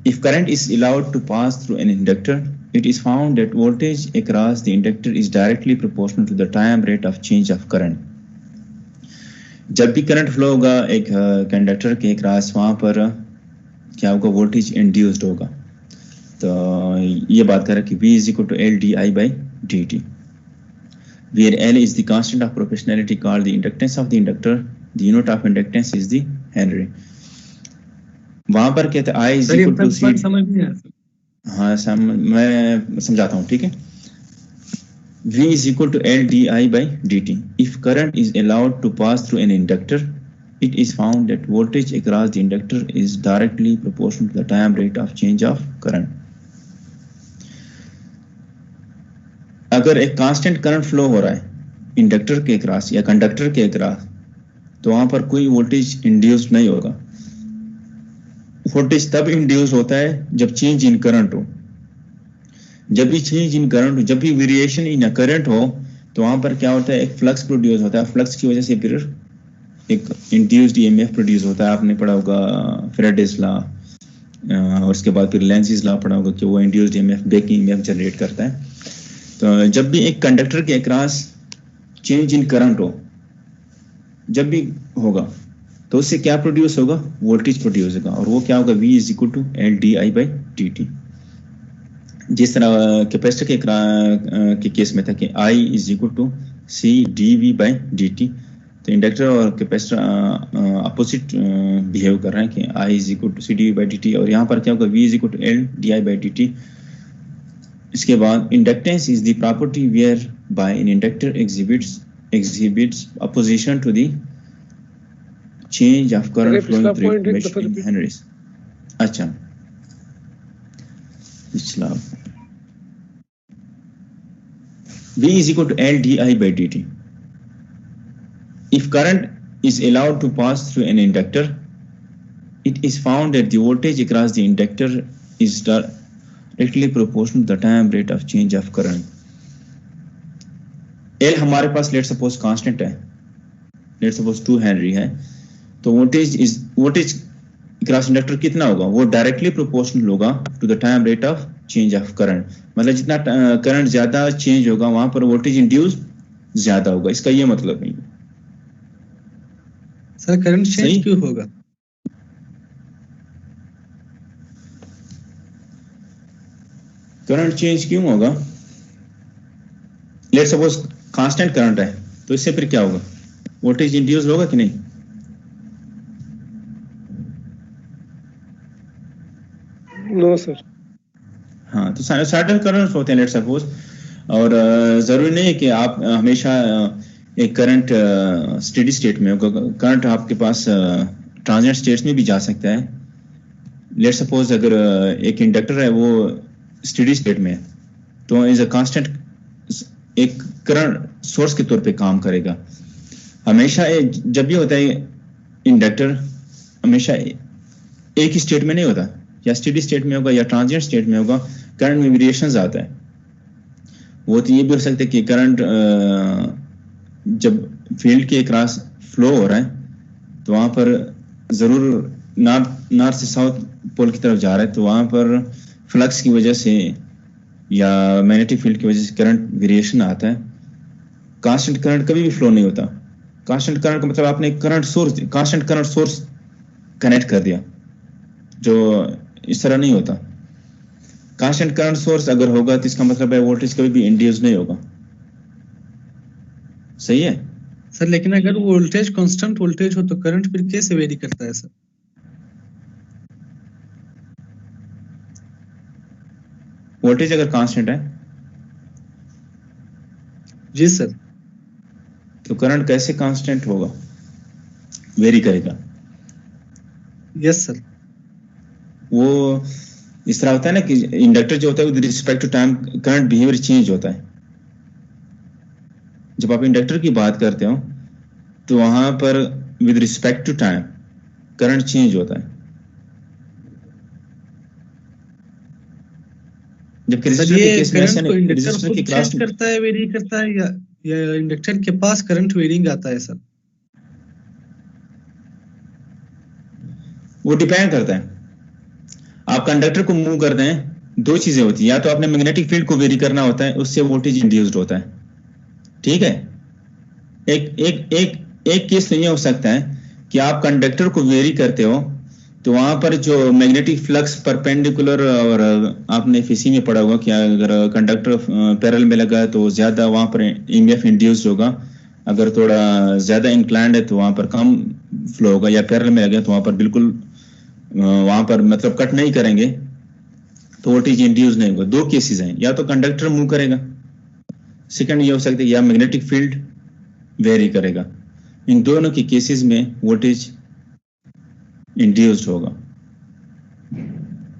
If current is allowed to pass through an inductor, it is found that voltage across the inductor is directly proportional to the time rate of change of current. जब भी current flow होगा एक conductor के across, वहां पर क्या होगा, voltage induced होगा। तो ये बात कर रहा है कि V is equal to L di by dt, where L is the constant of proportionality called the inductance of the inductor. The unit of inductance is the Henry. वहां पर कहते हैं I is equal to C.
समझ नहीं आया।
हाँ मैं समझाता हूँ, ठीक है। V is equal to L di by dt. If current is allowed to pass through an inductor, it is found that voltage across the inductor is directly proportional to the time rate of change of current. अगर एक constant current flow हो रहा है inductor के across या conductor के across, तो वहां पर कोई वोल्टेज इंड्यूस नहीं होगा। वोल्टेज तब इंड्यूस होता है जब चेंज इन करंट हो। जब भी चेंज इन करंट हो, जब भी वेरिएशन इन करंट हो, तो वहां पर क्या होता है, एक फ्लक्स प्रोड्यूस होता है। फ्लक्स की वजह से फिर एक इंड्यूस्ड ईएमएफ प्रोड्यूस होता है। आपने पढ़ा होगा फैराडेज लॉ, और उसके बाद फिर लेंज़िस लॉ पढ़ा होगा कि वो induced EMF back EMF generate करता है। तो जब भी एक कंडक्टर के अक्रॉस चेंज इन करंट हो, जब भी होगा, तो उससे क्या प्रोड्यूस होगा, वोल्टेज प्रोड्यूस होगा। और वो क्या होगा, V is equal to L di by dt। जिस तरह कैपेसिटर के केस में था कि I is equal to C dV by dt, तो इंडक्टर और कैपेसिटर अपोजिट बिहेव कर रहे हैं कि I is equal to C dV by dt, और यहाँ पर क्या होगा, V is equal to L di by dt। इसके बाद inductance is the property where by an inductor exhibits opposition to the change of current flowing through it measured in henries. अच्छा, पिछला V is equal to L di by dt. If current is allowed to pass through an inductor, it is found that the voltage across the inductor is directly proportional to the time rate of change of current. L हमारे पास let suppose constant है, let suppose 2 henry है, तो voltage cross inductor कितना होगा, वो directly proportional होगा to the time rate of change of current. मतलब जितना करंट ज्यादा चेंज होगा वहां पर वोल्टेज इंड्यूस ज्यादा होगा। इसका ये मतलब नहीं।
सर करंट चेंज क्यों होगा?
करंट चेंज क्यों होगा? लेट सपोज कांस्टेंट करंट है, तो इससे फिर क्या होगा, वोल्टेज इंड्यूस होगा कि नहीं?
No sir.
हाँ, तो साइनोसॉइडल करंट होते हैं लेट सपोज, और जरूरी नहीं है कि आप हमेशा एक करंट स्टेडी स्टेट में होगा। करंट आपके पास ट्रांजिएंट स्टेट्स में भी जा सकता है। लेट सपोज अगर एक इंडक्टर है वो स्टेडी स्टेट में है, तो इज अ कांस्टेंट एक करंट सोर्स के तौर पे काम करेगा। हमेशा जब भी होता है इंडक्टर हमेशा एक ही स्टेट में नहीं होता, या स्टेडी स्टेट में होगा या ट्रांजिएंट स्टेट में होगा, करंट में वेरिएशंस आता है। वो तो ये भी हो सकता है कि करंट जब फील्ड के क्रॉस फ्लो हो रहा है तो वहां पर जरूर नॉर्थ से साउथ पोल की तरफ जा रहा है, तो वहां पर फ्लक्स की वजह से या मैग्नेटिक फील्ड की वजह से करंट वेरिएशन आता है। कांस्टेंट करंट कभी भी फ्लो नहीं होता। कांस्टेंट करंट का मतलब आपने कांस्टेंट करंट सोर्स कनेक्ट कर दिया, जो इस तरह नहीं होता। कांस्टेंट करंट सोर्स अगर होगा तो इसका मतलब है वोल्टेज कभी भी इंड्यूस नहीं होगा। सही है
सर, लेकिन अगर वोल्टेज कांस्टेंट वोल्टेज हो तो करंट फिर कैसे वेरी करता है सर?
वोल्टेज अगर कांस्टेंट है
जी सर,
तो करंट कैसे कांस्टेंट होगा, वेरी करेगा?
Yes sir.
वो इस तरह होता है ना कि इंडक्टर जो होता है with respect to time current behaviour change होता है। जब आप इंडक्टर की बात करते हो तो वहां पर with respect to time current change होता है, जबकि
सर
रेजिस्टर के
ये
केस में ऐसा
करंट को
नहीं।
इंडक्टर
रेजिस्टर की
खुद
क्लास
चेंज करता है, वेरी करता है, या इंडक्टर के पास करंट वेरिंग आता है सर?
वो डिपेंड करता है। आप कंडक्टर को मूव करते हैं, दो चीजें होती हैं, या तो आपने मैग्नेटिक फील्ड को वेरी करना होता है, उससे वोल्टेज इंड्यूस्ड होता है, ठीक है। एक केस तो ये हो सकता है कि आप कंडक्टर को वेरी करते हो तो वहां पर जो मैग्नेटिक फ्लक्स परपेंडिकुलर, और आपने फिसी में पढ़ा होगा कि अगर कंडक्टर पैरेलल में लगा है तो ज्यादा वहां पर ईएमएफ इंड्यूस्ड होगा, अगर थोड़ा ज्यादा इंक्लाइंड है तो वहां पर कम फ्लो होगा, या पैरेलल में लगा तो वहां पर बिल्कुल वहां पर मतलब कट नहीं करेंगे तो वोल्टेज इंड्यूस नहीं होगा। दो केसेस हैं, या तो कंडक्टर मूव करेगा, सेकंड ये हो सकता है या मैग्नेटिक फील्ड वेरी करेगा। इन दोनों के केसेस में वोल्टेज इंड्यूस्ड होगा,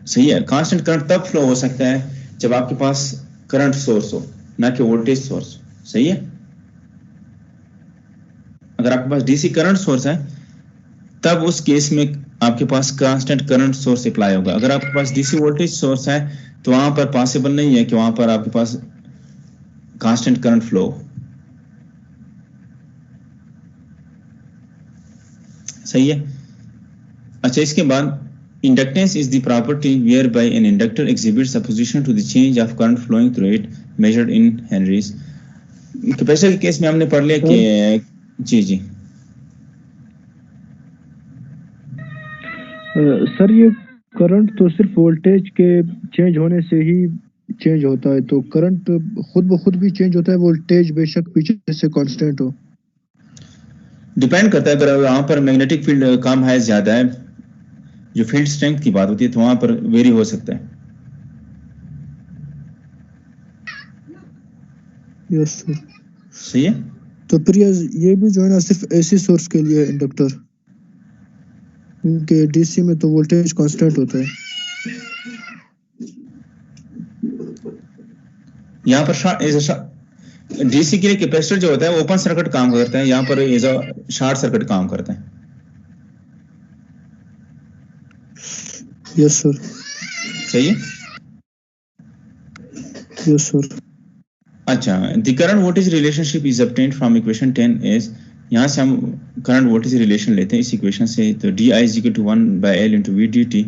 सही है। कांस्टेंट करंट तब फ्लो हो सकता है जब आपके पास करंट सोर्स हो, ना कि वोल्टेज सोर्स, सही है। अगर आपके पास डीसी करंट सोर्स है तब उस केस में आपके पास कांस्टेंट करंट सोर्स अप्लाई होगा। अगर आपके पास डीसी वोल्टेज सोर्स है तो वहां पर पॉसिबल नहीं है कि वहां पर आपके पास कांस्टेंट करंट फ्लो, सही है। अच्छा, इसके बाद inductance is the property where by an inductor exhibits opposition to the change of current flowing through it measured in henries. Capacitor के केस में हमने पढ़ लिया कि जी
सर ये करंट तो सिर्फ वोल्टेज के चेंज होने से ही चेंज होता है, तो करंट खुद ब खुद भी चेंज होता है, वोल्टेज बेशक पीछे से कांस्टेंट हो?
डिपेंड करता है। अगर वहां पर मैग्नेटिक फील्ड कम है, ज्यादा है, जो फील्ड स्ट्रेंथ की बात होती है, तो वहां पर वेरी हो सकता है।
यस सर,
सही है।
तो फिर ये भी जो है ना सिर्फ एसी सोर्स के लिए इंडक्टर, उनके डीसी में तो वोल्टेज कांस्टेंट होता है।
यहाँ पर डीसी के लिए कैपेसिटर जो होता है वो ओपन सर्किट काम करता है, यहाँ पर एज अ शॉर्ट सर्किट काम करता है।
यस सर,
सही है।
Yes sir.
अच्छा, the current voltage relationship is obtained from equation 10 is, यहाँ से हम करंट वोल्टेज रिलेशन लेते हैं इस इक्वेशन से। तो D I is equal to 1 by L into V dt,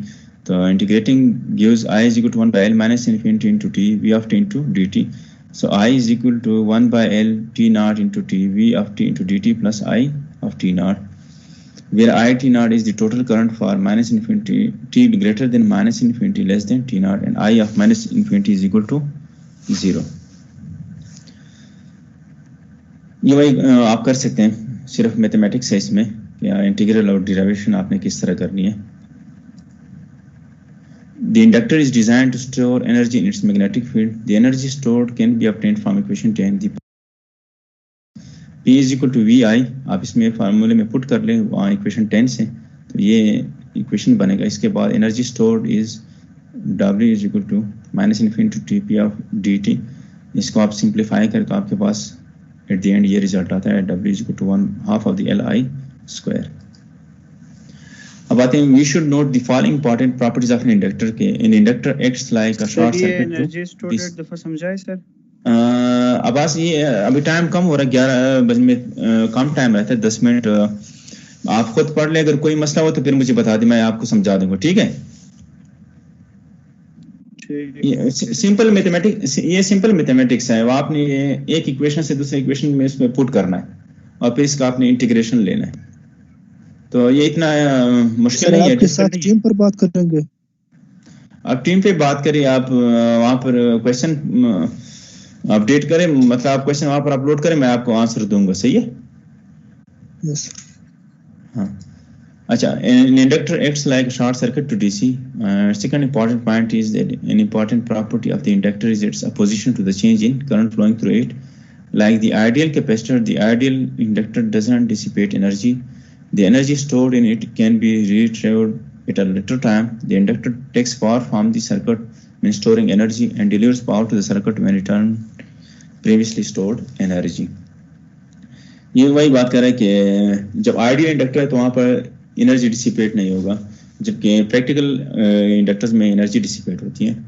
तो integrating gives I is equal to 1 by L minus infinity into t V of t into dt. So I is equal to 1 by L t naught into t V of t into dt plus I of t naught, where I t naught is the total current for minus infinity t greater than minus infinity less than t naught, and I of minus infinity is equal to 0. ये वही आप कर सकते हैं, सिर्फ mathematics है इसमें, या इंटीग्रल और डिराइवेशन आपने किस तरह करनी है। The inductor is designed to store energy in its magnetic field. The energy stored can be obtained from equation 10. The P is equal to VI, आप इसमें फार्मूले में पुट कर लें वहाँ इक्वेशन 10 से, तो ये इक्वेशन बनेगा। इसके बाद energy stored is W is equal to minus infinity to P of dt. इसको आप सिंप्लीफाई करें तो आपके पास एट द एंड ये रिजल्ट आता है, W is equal to 1/2 of the Li square. अब आते हैं, we should note the following important properties of an inductor के। An inductor acts like a short circuit.
Energy stored एक दफा समझाए सर।
अब बस ये अभी टाइम कम हो रहा है, 11 बजे में कम टाइम रहता है, 10 मिनट आप खुद पढ़ लें। अगर कोई मसला हो तो फिर मुझे बता दें, मैं आपको समझा दूंगा, ठीक है। सिंपल मैथमेटिक्स, ये सिंपल मैथमेटिक्स है। आपने एक इक्वेशन से दूसरे इक्वेशन में इसमें पुट करना है और फिर इसका आपने इंटीग्रेशन लेना है, तो ये इतना मुश्किल नहीं है।
आपके साथ टीम पर बात करेंगे,
आप टीम पे बात करिए, आप वहाँ पर क्वेश्चन अपडेट करें, मतलब आप क्वेश्चन वहाँ पर अपलोड करें, मैं आपको आंसर दूंगा, सही है।
यस।
हाँ, अच्छा, an inductor acts like a short circuit to DC. Second important point is that an important property of the inductor is its opposition to the change in current flowing through it. Like the ideal capacitor, the ideal inductor doesn't dissipate energy. The energy stored in it can be retrieved At a later time, the inductor takes power from the circuit when storing energy and delivers power to the circuit when return previously stored energy. ये वही बात कर रहा है कि जब ideal inductor है तो वहाँ पर एनर्जी डिसिपेट नहीं होगा, जबकि प्रैक्टिकल इंडक्टर्स में एनर्जी डिसिपेट होती है.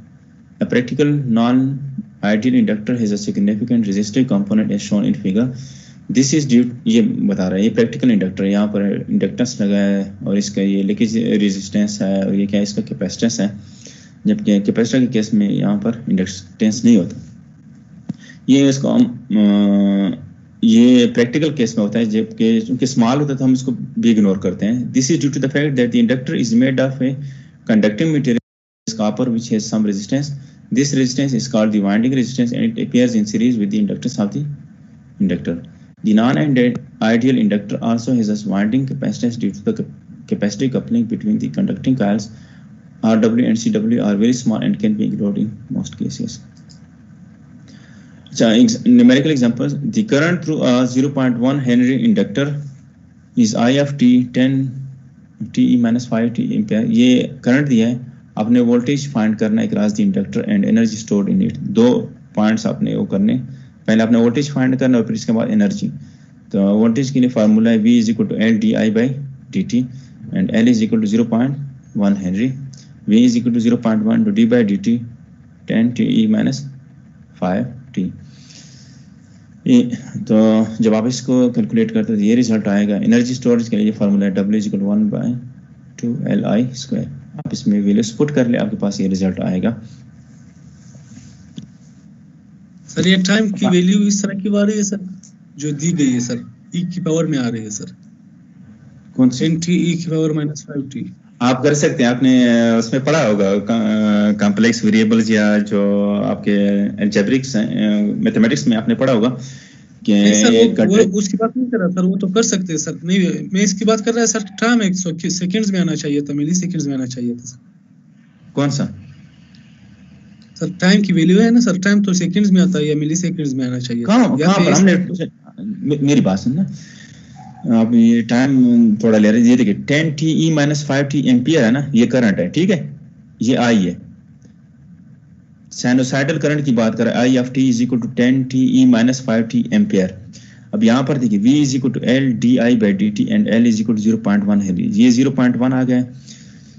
A practical non-ideal inductor has a significant resistive component as shown in figure. This is due, ये बता रहा है, ये प्रैक्टिकल इंडक्टर, यहाँ पर इंडक्टेंस लगा है और इसका ये लीकेज रेजिस्टेंस है और ये क्या है, इसका कैपेसिटेंस है, जबकि कैपेसिटर के केस में यहाँ पर इंडक्टेंस नहीं होता. ये इसको हम ये प्रैक्टिकल केस में होता है, जबकि चूंकि स्मॉल होता है तो हम इसको भी इग्नोर करते हैं. This is due to the fact that the inductor is made of a conducting material copper which has some resistance. This resistance is called the winding resistance and it appears in series with the inductance of the inductor. The non-ideal inductor also has a winding capacitance due to the capacitive coupling between the conducting coils. RW and CW are very small and can be ignored in most cases. So, numerical examples. The current through a 0.1 Henry inductor is I of t 10 t minus 5 t ampere. ये current दिया है, आपने voltage find करना है across the inductor and energy stored in it. दो points आपने वो करने, पहले आपने वोल्टेज फाइंड करना और फिर इसके बाद एनर्जी. तो वोल्टेज के लिए फार्मूला है V is equal to L D I by D T and L is equal to 0.1 henry. V is equal to 0.1 to D by D T 10 T E minus 5 T. तो जब आप इसको calculate करते हो तो ये result आएगा. Energy storage के लिए फार्मूला है W is equal to 1 by 2 L I square. आप इसमें वैल्यूज पुट कर ले, आपके पास ये रिजल्ट आएगा.
सर ये टाइम की वैल्यू इस तरह की आ रही है सर, जो दी गई है सर, e की पावर में आ रही है सर.
कौन सी?
10t e की पावर माइनस 5t.
आप कर सकते हैं, आपने उसमें पढ़ा होगा कॉम्प्लेक्स वेरिएबल्स या जो आपके अलजेब्रिक्स मैथमेटिक्स में आपने पढ़ा होगा कि
वो उसकी बात नहीं कर रहा सर, वो तो कर सकते हैं सर. नहीं, मैं इसकी बात कर रहा है सर, टाइम 100 सेकंड्स में आना चाहिए था, मिली सेकंड्स में आना चाहिए था सर.
कौन सा
सर? टाइम की वैल्यू है ना सर, टाइम तो सेकंड्स में आता है या मिली सेकंड्स में आना चाहिए.
कहाँ पर हमने, मेरी बात सुनना, आप ये टाइम थोड़ा ले रहे हैं. ये देखिए 10 t e minus 5 t ampere है ना, ये करंट है, ठीक है, ये I है. साइनोसाइडल करंट की बात करें, I of t is equal to 10 t e minus 5 t ampere. अब यहाँ पर देखिए V is equal to L D I by D T and L is equal to 0.1 है. ये 0.1 आ गया,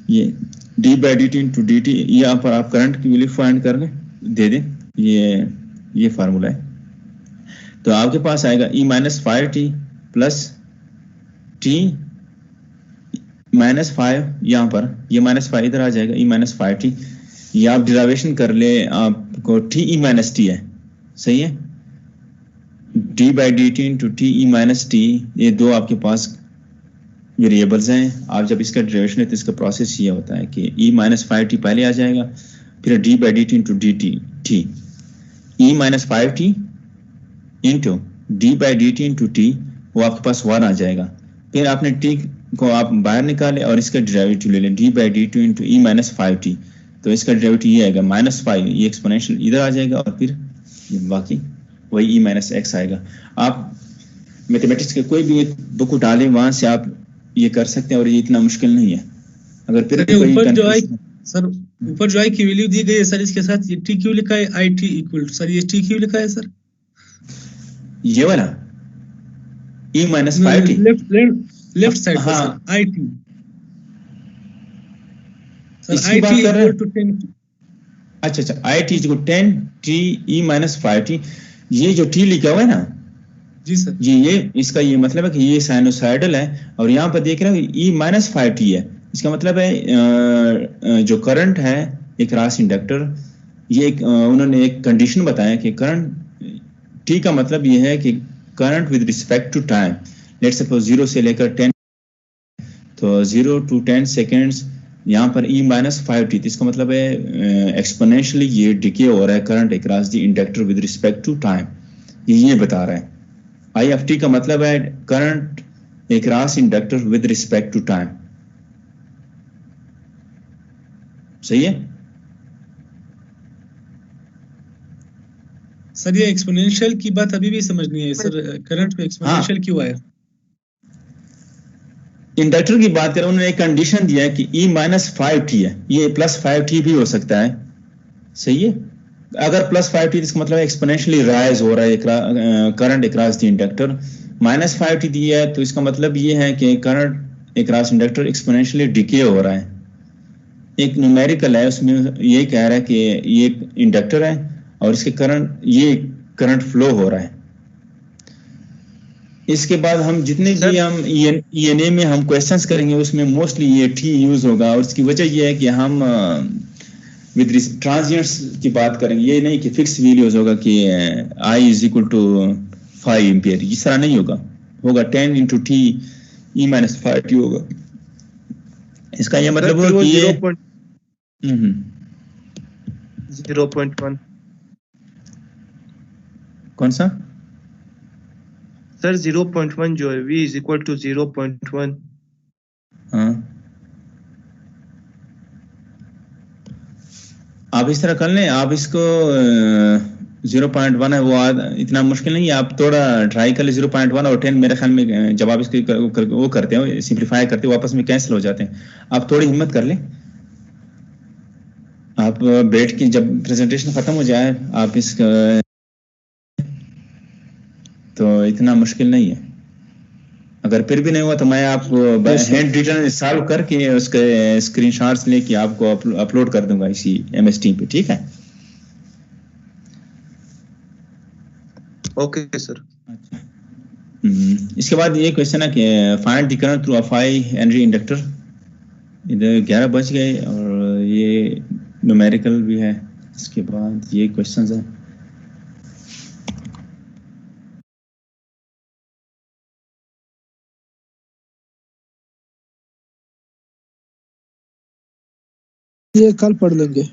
ये d by D T into D T. यहाँ पर आप करंट की वैल्यू फाइंड करने दे दें, ये फार्मूला है. तो आपके पास आएगा e minus 5t plus t minus 5, यहाँ पर ये माइनस 5 इधर आ जाएगा, e माइनस 5t. ये आप डिराइवेशन कर ले, आपको t e माइनस t है, सही है, d by D T into T E minus T. ये दो आपके पास वेरिएबल्स हैं. आप जब इसका डिराइवेशन है तो इसका प्रोसेस ये होता है कि e माइनस 5t पहले आ जाएगा, फिर d by D T into D T t, e minus 5t into d by D T into t, वो आपके पास 1 आ जाएगा. फिर आपने t को आप बाहर निकाले और इसका डेरिवेटिव ले लें, d by D T into E minus 5t. तो इसका डेरिवेटिव ये आएगा -5, ये एक्सपोनेंशियल इधर आ जाएगा और फिर बाकी वही e माइनस x आएगा. आप मैथमेटिक्स के कोई भी बुक उठा लें, वहां से आप ये कर सकते हैं और ये इतना मुश्किल नहीं है. अगर फिर
ऊपर जो आई सर, ऊपर जो आई की वैल्यू दी गई है सर, इसके साथ ये t क्यों लिखा है, it इक्वल सर, ये t क्यों लिखा है सर?
ये वाला e minus 5t
left side पे sir, it sir, it equal to 10.
अच्छा, it equal 10 t e minus 5t. ये जो t लिखा हुआ है ना
जी सर,
ये इसका ये मतलब है कि ये साइनोसाइडल है और यहाँ पर देख रहे हो e माइनस 5t है. इसका मतलब है जो करंट है एक रास इंडक्टर, ये उन्होंने एक कंडीशन बताया कि करंट t का मतलब ये है कि current with respect to time. Let's suppose 0 से लेकर 10, तो 0 to 10 सेकेंड्स, यहाँ पर e माइनस 5t. तो इसका मतलब है एक्सपोनेंशियली ये डिके हो रहा है current across the inductor with respect to time. ये बता रहा है. I of t का मतलब है current across inductor with respect to time. सही है
सर? ये एक्सपोनेंशियल की बात अभी भी समझनी है सर, करंट पे एक्सपोनेंशियल क्यों आया?
इंडक्टर की बात करें, उन्होंने एक कंडीशन दिया है कि E माइनस 5t है, ये प्लस 5t भी हो सकता है, सही है। अगर प्लस 5t इसका मतलब एक्सपोनेंशियली राइज हो रहा है current across the inductor. Minus 5t दिया है तो इसका मतलब ये है कि current across inductor exponentially decay हो रहा है। एक न्यूमेरिकल है, उसमें ये कह रहा है कि ये एक इंडक्टर है और इसके करंट फ्लो हो रहा है। इसके बाद हम जितने भी हम ENA में हम क्वेश्चंस करेंगे उसमें मोस्टली ये T यूज होगा, और इसकी वजह ये है कि हम विद ट्रांजिएंट्स की बात करेंगे, ये नहीं कि फिक्स वैल्यूज होगा कि I is equal to 5 ampere, इस तरह नहीं होगा, 10 into T E minus 5t होगा। इसका ये मतलब है कि ये
0.1
कौन सा
सर 0.1 जो है V इज इक्वल टू 0.1।
हाँ, आप इस तरह कर लें, आप इसको 0.1 है वो इतना मुश्किल नहीं है, आप थोड़ा ट्राई कर ले। 0.1 और 10 मेरे ख्याल में जब आप इसको वो करते हो, सिंप्लीफाई करते हो, आपस में कैंसिल हो जाते हैं। आप थोड़ी हिम्मत कर लें, आप बैठ के जब प्रेजेंटेशन खत्म हो जाए आप इसका, तो इतना मुश्किल नहीं है। अगर फिर भी नहीं हुआ तो मैं आपको हैंड रिटन सॉल्व करके उसके स्क्रीनशॉट्स लेके आपको अपलोड कर दूंगा इसी MS Team पे, ठीक है?
Okay sir.
इसके बाद ये क्वेश्चन है कि find the current through a 5 Henry inductor. इधर 11 बज गए और ये न्यूमेरिकल भी है। इसके बाद ये क्वेश्चंस है।
ये कल पढ़ लेंगे।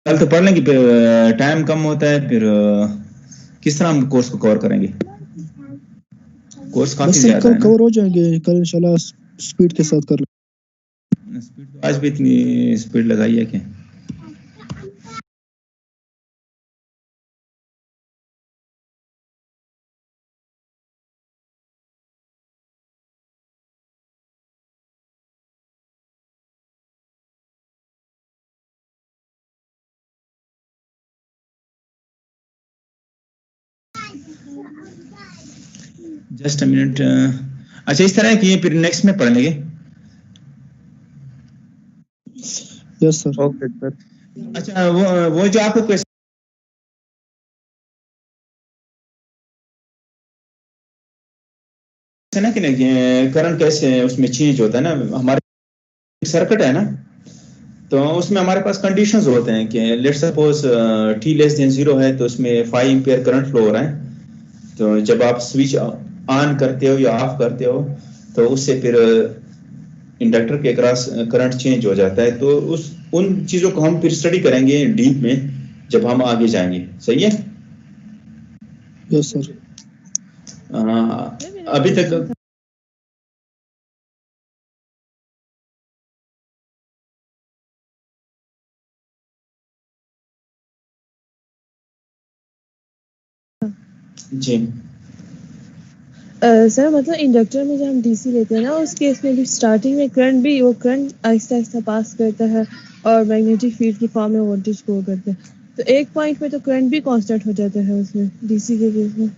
कल तो पढ़ लेंगे, टाइम कम होता है, फिर किस तरह हम कोर्स को कवर करेंगे? कोर्स काफी ज्यादा है ना?
कवर हो जाएंगे कल इंशाल्लाह, स्पीड के साथ कर लेंगे।
स्पीड तो आज भी इतनी स्पीड लगाई है क्या? Just a minute. अच्छा, इस तरह की फिर नेक्स्ट में पढ़ लेंगे।
Yes sir.
Okay sir.
अच्छा, वो जो आपको क्वेश्चन है कि करंट कैसे उसमें चेंज होता है ना, हमारे सर्किट है ना, तो उसमें हमारे पास कंडीशंस होते हैं कि let's suppose T less than 0 है तो उसमें 5 एम्पियर करंट फ्लो हो रहा है। तो जब आप स्विच ऑन करते हो या ऑफ करते हो तो उससे फिर इंडक्टर के अक्रॉस करंट चेंज हो जाता है। तो उन चीजों को हम फिर स्टडी करेंगे डीप में जब हम आगे जाएंगे, सही है?
Yes sir.
अभी तक जी
सर मतलब इंडक्टर में जब हम डीसी लेते हैं ना, उस केस में भी स्टार्टिंग में करंट भी वो करंट आहिस्ता आहिस्ता पास करता है और मैग्नेटिक फील्ड की फॉर्म में वोल्टेज को करता है, तो एक पॉइंट पे तो करंट भी कांस्टेंट हो जाता है उसमें डीसी के केस में।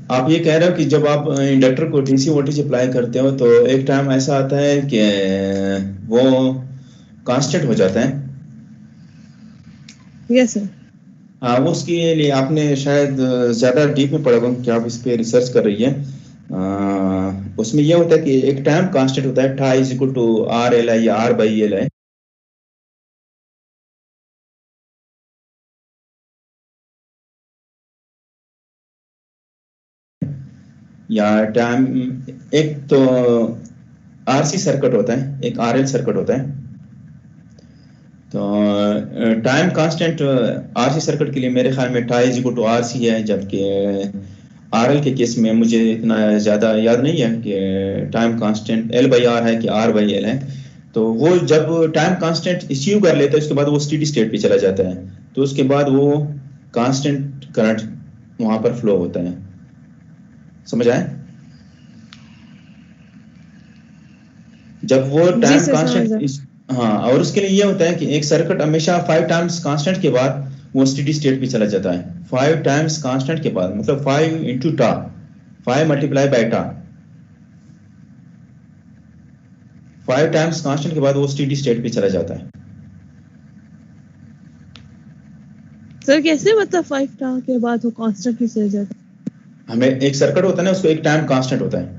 आप ये कह रहे हो कि जब आप इंडक्टर को डीसी वोल्टेज अप्लाई करते हो तो एक टाइम ऐसा आता है कि वो कांस्टेंट हो जाता है।
Yes sir.
हाँ, वो उसके लिए आपने शायद ज़्यादा डीप में पढ़ा होगा कि आप इस पे रिसर्च कर रही है। उसमें ये होता है कि एक टाइम कांस्टेंट होता है, tau is equal to R L I या आर बाई एल है। या टाइम, एक तो आरसी सर्किट होता है, एक आरएल सर्किट होता है। तो टाइम कांस्टेंट आरसी सर्किट के लिए मेरे ख्याल में tau is equal to RC है, जबकि आरएल के केस में मुझे इतना ज़्यादा याद नहीं है कि time constant L by R है कि आर बाई एल है। तो वो जब टाइम कांस्टेंट अचीव कर लेता है उसके बाद वो स्टेडी स्टेट पे चला जाता है, तो उसके बाद वो कांस्टेंट करंट वहाँ पर फ्लो होता है। समझ आए? जब वो टाइम कांस्टेंट, हाँ, और उसके लिए ये होता है कि एक सर्किट हमेशा 5 टाइम्स कांस्टेंट के बाद वो स्टेडी स्टेट पे चला जाता है। 5 टाइम्स कांस्टेंट के बाद मतलब 5 इंटू टा, 5 मल्टीप्लाई बाय टा, 5 टाइम्स कांस्टेंट के बाद वो स्टेडी स्टेट पे चला जाता है।
सर कैसे मतलब 5 टा के बाद वो कांस्टेंट पे चला जाता है?
हमें एक सर्किट होता है ना, उसको एक टाइम कांस्टेंट होता है।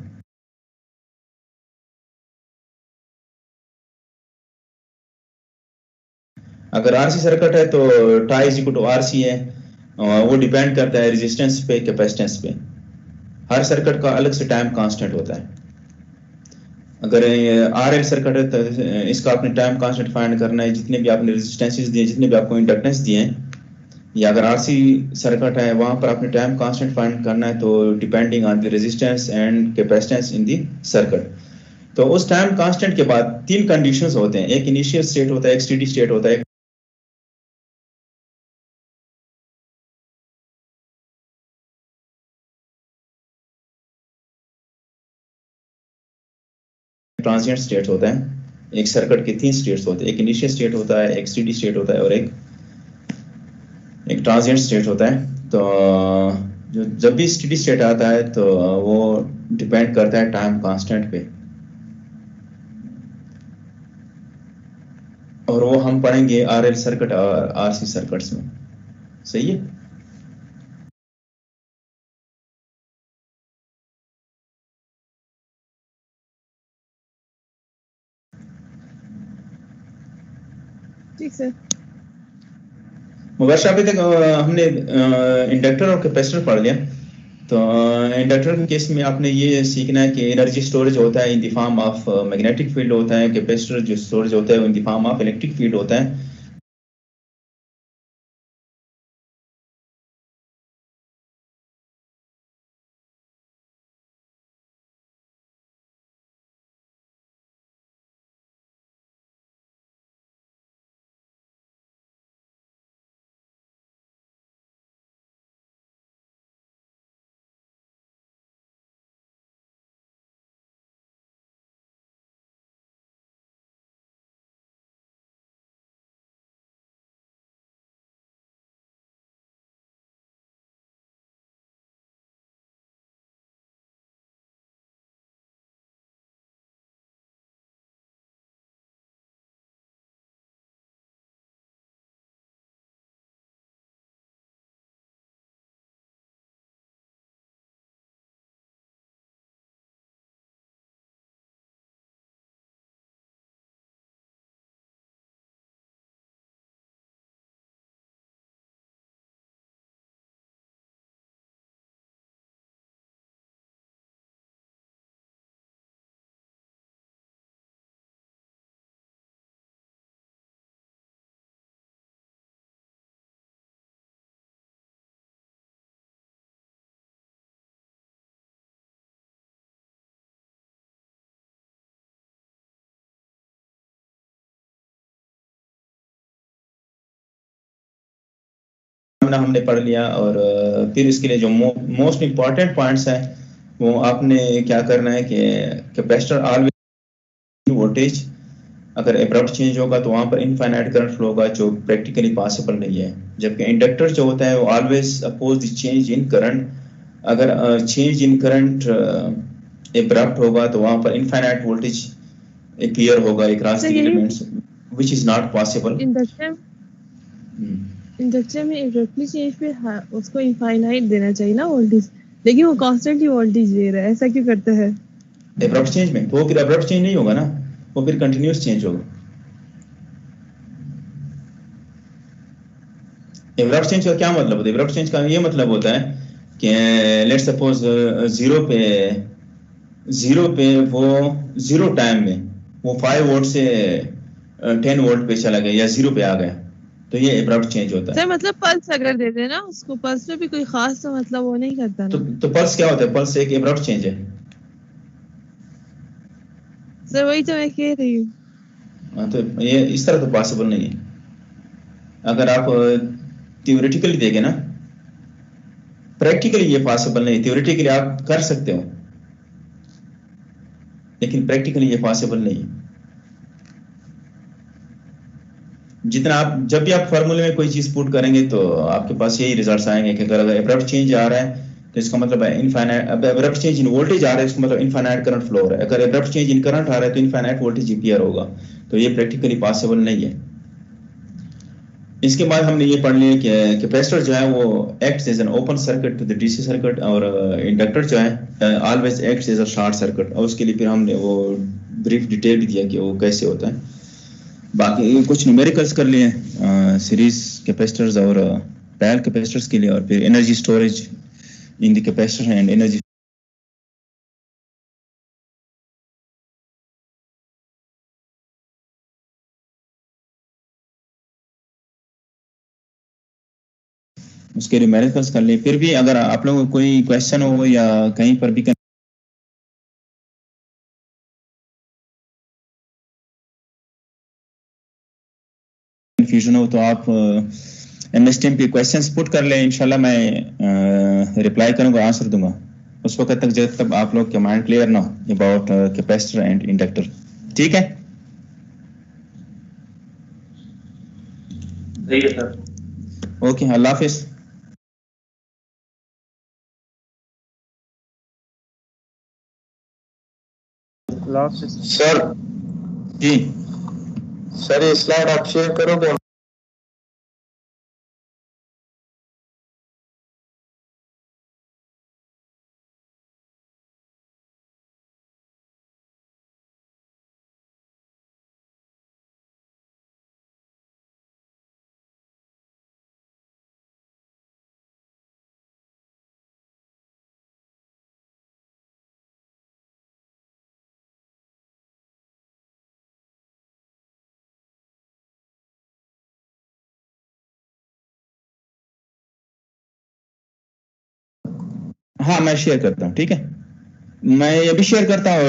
अगर आरसी सर्किट है तो tau is equal to RC है, वो डिपेंड करता है रेजिस्टेंस पे, कैपेसिटेंस पे। हर सर्किट का अलग से टाइम कांस्टेंट होता है। अगर आरएल सर्किट है तो इसका आपने टाइम कांस्टेंट फाइंड करना है, जितने भी आपने रेजिस्टेंसेस दिए, जितने भी आपको इंडक्टेंस दिए हैं। या अगर आरसी सर्किट है वहां पर आपने टाइम कांस्टेंट फाइंड करना है, तो depending on the resistance and capacitance in the circuit. तो उस टाइम कांस्टेंट के बाद 3 कंडीशंस होते हैं, एक इनिशियल स्टेट होता है, एक स्टेडी स्टेट होता है, ट्रांजिएंट स्टेट होता है। एक सर्किट के 3 स्टेट्स होते हैं, एक इनिशियल स्टेट होता है, एक स्टेडी स्टेट होता है और एक ट्रांजिएंट स्टेट होता है। तो जो जब भी स्टेडी स्टेट आता है तो वो डिपेंड करता है टाइम कांस्टेंट पे, और वो हम पढ़ेंगे आरएल सर्किट और आरसी सर्किट्स में। सही है?
ठीक सर।
मुबशर, अभी तक हमने इंडक्टर और कैपेसिटर पढ़ लिया। तो इंडक्टर के केस में आपने ये सीखना है कि एनर्जी स्टोरेज होता है in the form of magnetic field होता है, कैपेसिटर जो स्टोरेज होता है in the form of electric field होता है। हमने पढ़ लिया, और फिर इसके लिए जो मोस्ट इंपॉर्टेंट पॉइंट्स हैं वो आपने क्या करना है कि कैपेसिटर ऑलवेज वोल्टेज अगर एब्रप्ट चेंज होगा तो वहां पर इनफाइनाइट करंट फ्लो होगा, जो प्रैक्टिकली पॉसिबल नहीं है। जबकि इंडक्टर जो होता है वो always oppose the change in current अगर चेंज इन करंट एब्रप्ट होगा तो वहां पर इनफाइनाइट वोल्टेज क्लियर होगा across the elements, which is not possible.
Inductor में एब्रप्टली चेंज पे उसको इनफाइनाइट देना चाहिए ना वोल्टेज, लेकिन वो कांस्टेंटली वोल्टेज दे रहा है, ऐसा क्यों करता है?
एब्रप्ट चेंज में तो वो फिर एब्रप्ट चेंज नहीं होगा ना, वो फिर कंटिन्यूअस चेंज होगा। एब्रप्ट चेंज का क्या मतलब होता है? एब्रप्ट चेंज का ये मतलब होता है कि लेट्स सपोज जीरो पे वो जीरो टाइम में वो 5 वोल्ट से 10 वोल्ट पे चला गया या जीरो पे आ गया, तो ये एब्रप्ट चेंज होता है।
सर मतलब पल्स अगर दे दे ना उसको, पल्स में भी कोई खास तो मतलब वो नहीं करता ना।
तो पल्स क्या होता है? पल्स एक एब्रप्ट चेंज है।
सर वही तो मैं कह रही हूँ।
तो ये इस तरह तो पॉसिबल नहीं है। अगर आप थ्योरेटिकली देखें ना, प्रैक्टिकली ये पॉसिबल नहीं। थ्योरेटिकली आप कर सकते हो, लेकिन प्रैक्टिकली ये पॉसिबल नहीं है। जितना आप जब भी आप फार्मूले में कोई चीज पुट करेंगे तो आपके पास यही रिजल्ट्स आएंगे कि अगर एब्रप्ट चेंज आ रहा है तो इसका मतलब है इनफाइनाइट। अब एब्रप्ट चेंज इन वोल्टेज आ रहा है, इसका मतलब इनफाइनाइट करंट फ्लो हो रहा है। अगर एब्रप्ट चेंज इन करंट आ रहा है तो इनफाइनाइट वोल्टेज अपीयर होगा, तो ये प्रैक्टिकली पॉसिबल नहीं है। इसके बाद हमने ये पढ़ लिया कि कैपेसिटर जो है वो acts as an open circuit to the DC circuit, और इंडक्टर जो है always acts as a short circuit. और उसके लिए फिर हमने वो ब्रीफ डिटेल भी दिया कि वो कैसे होता है। बाकी कुछ न्यूमेरिकल्स कर लिए सीरीज कैपेसिटर्स और पैरेलल कैपेसिटर्स के लिए, और फिर energy storage in the capacitor and energy. उसके न्यूमेरिकल्स कर लिए। फिर भी अगर आप लोगों को कोई क्वेश्चन हो या कहीं पर भी कंफ्यूजन हो तो आप एमएस टीम पे क्वेश्चंस पुट कर लें। इंशाल्लाह मैं रिप्लाई करूंगा, आंसर दूंगा उस वक्त तक जब तक आप लोग के माइंड क्लियर ना हो अबाउट कैपेसिटर एंड इंडक्टर। ठीक है?
सही है सर।
ओके, अल्लाह हाफिज।
सर
जी
सर, ये स्लाइड आप शेयर करोगे?
हाँ, मैं शेयर करता हूँ। ठीक है, मैं ये भी शेयर करता हूँ।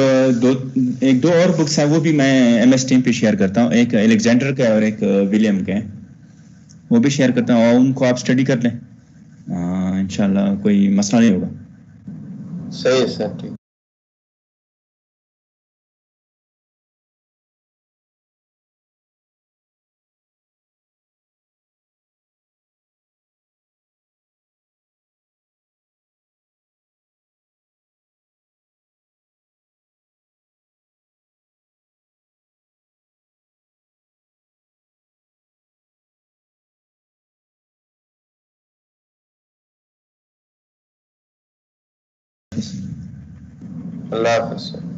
एक दो और बुक्स हैं, वो भी मैं एमएस टीम पे शेयर करता हूँ। एक एलेक्जेंडर का है और एक विलियम का है, वो भी शेयर करता हूँ। और उनको आप स्टडी कर लें, इंशाल्लाह कोई मसला नहीं होगा।
सही है सर, ठीक। अल्लाह हाफिज़।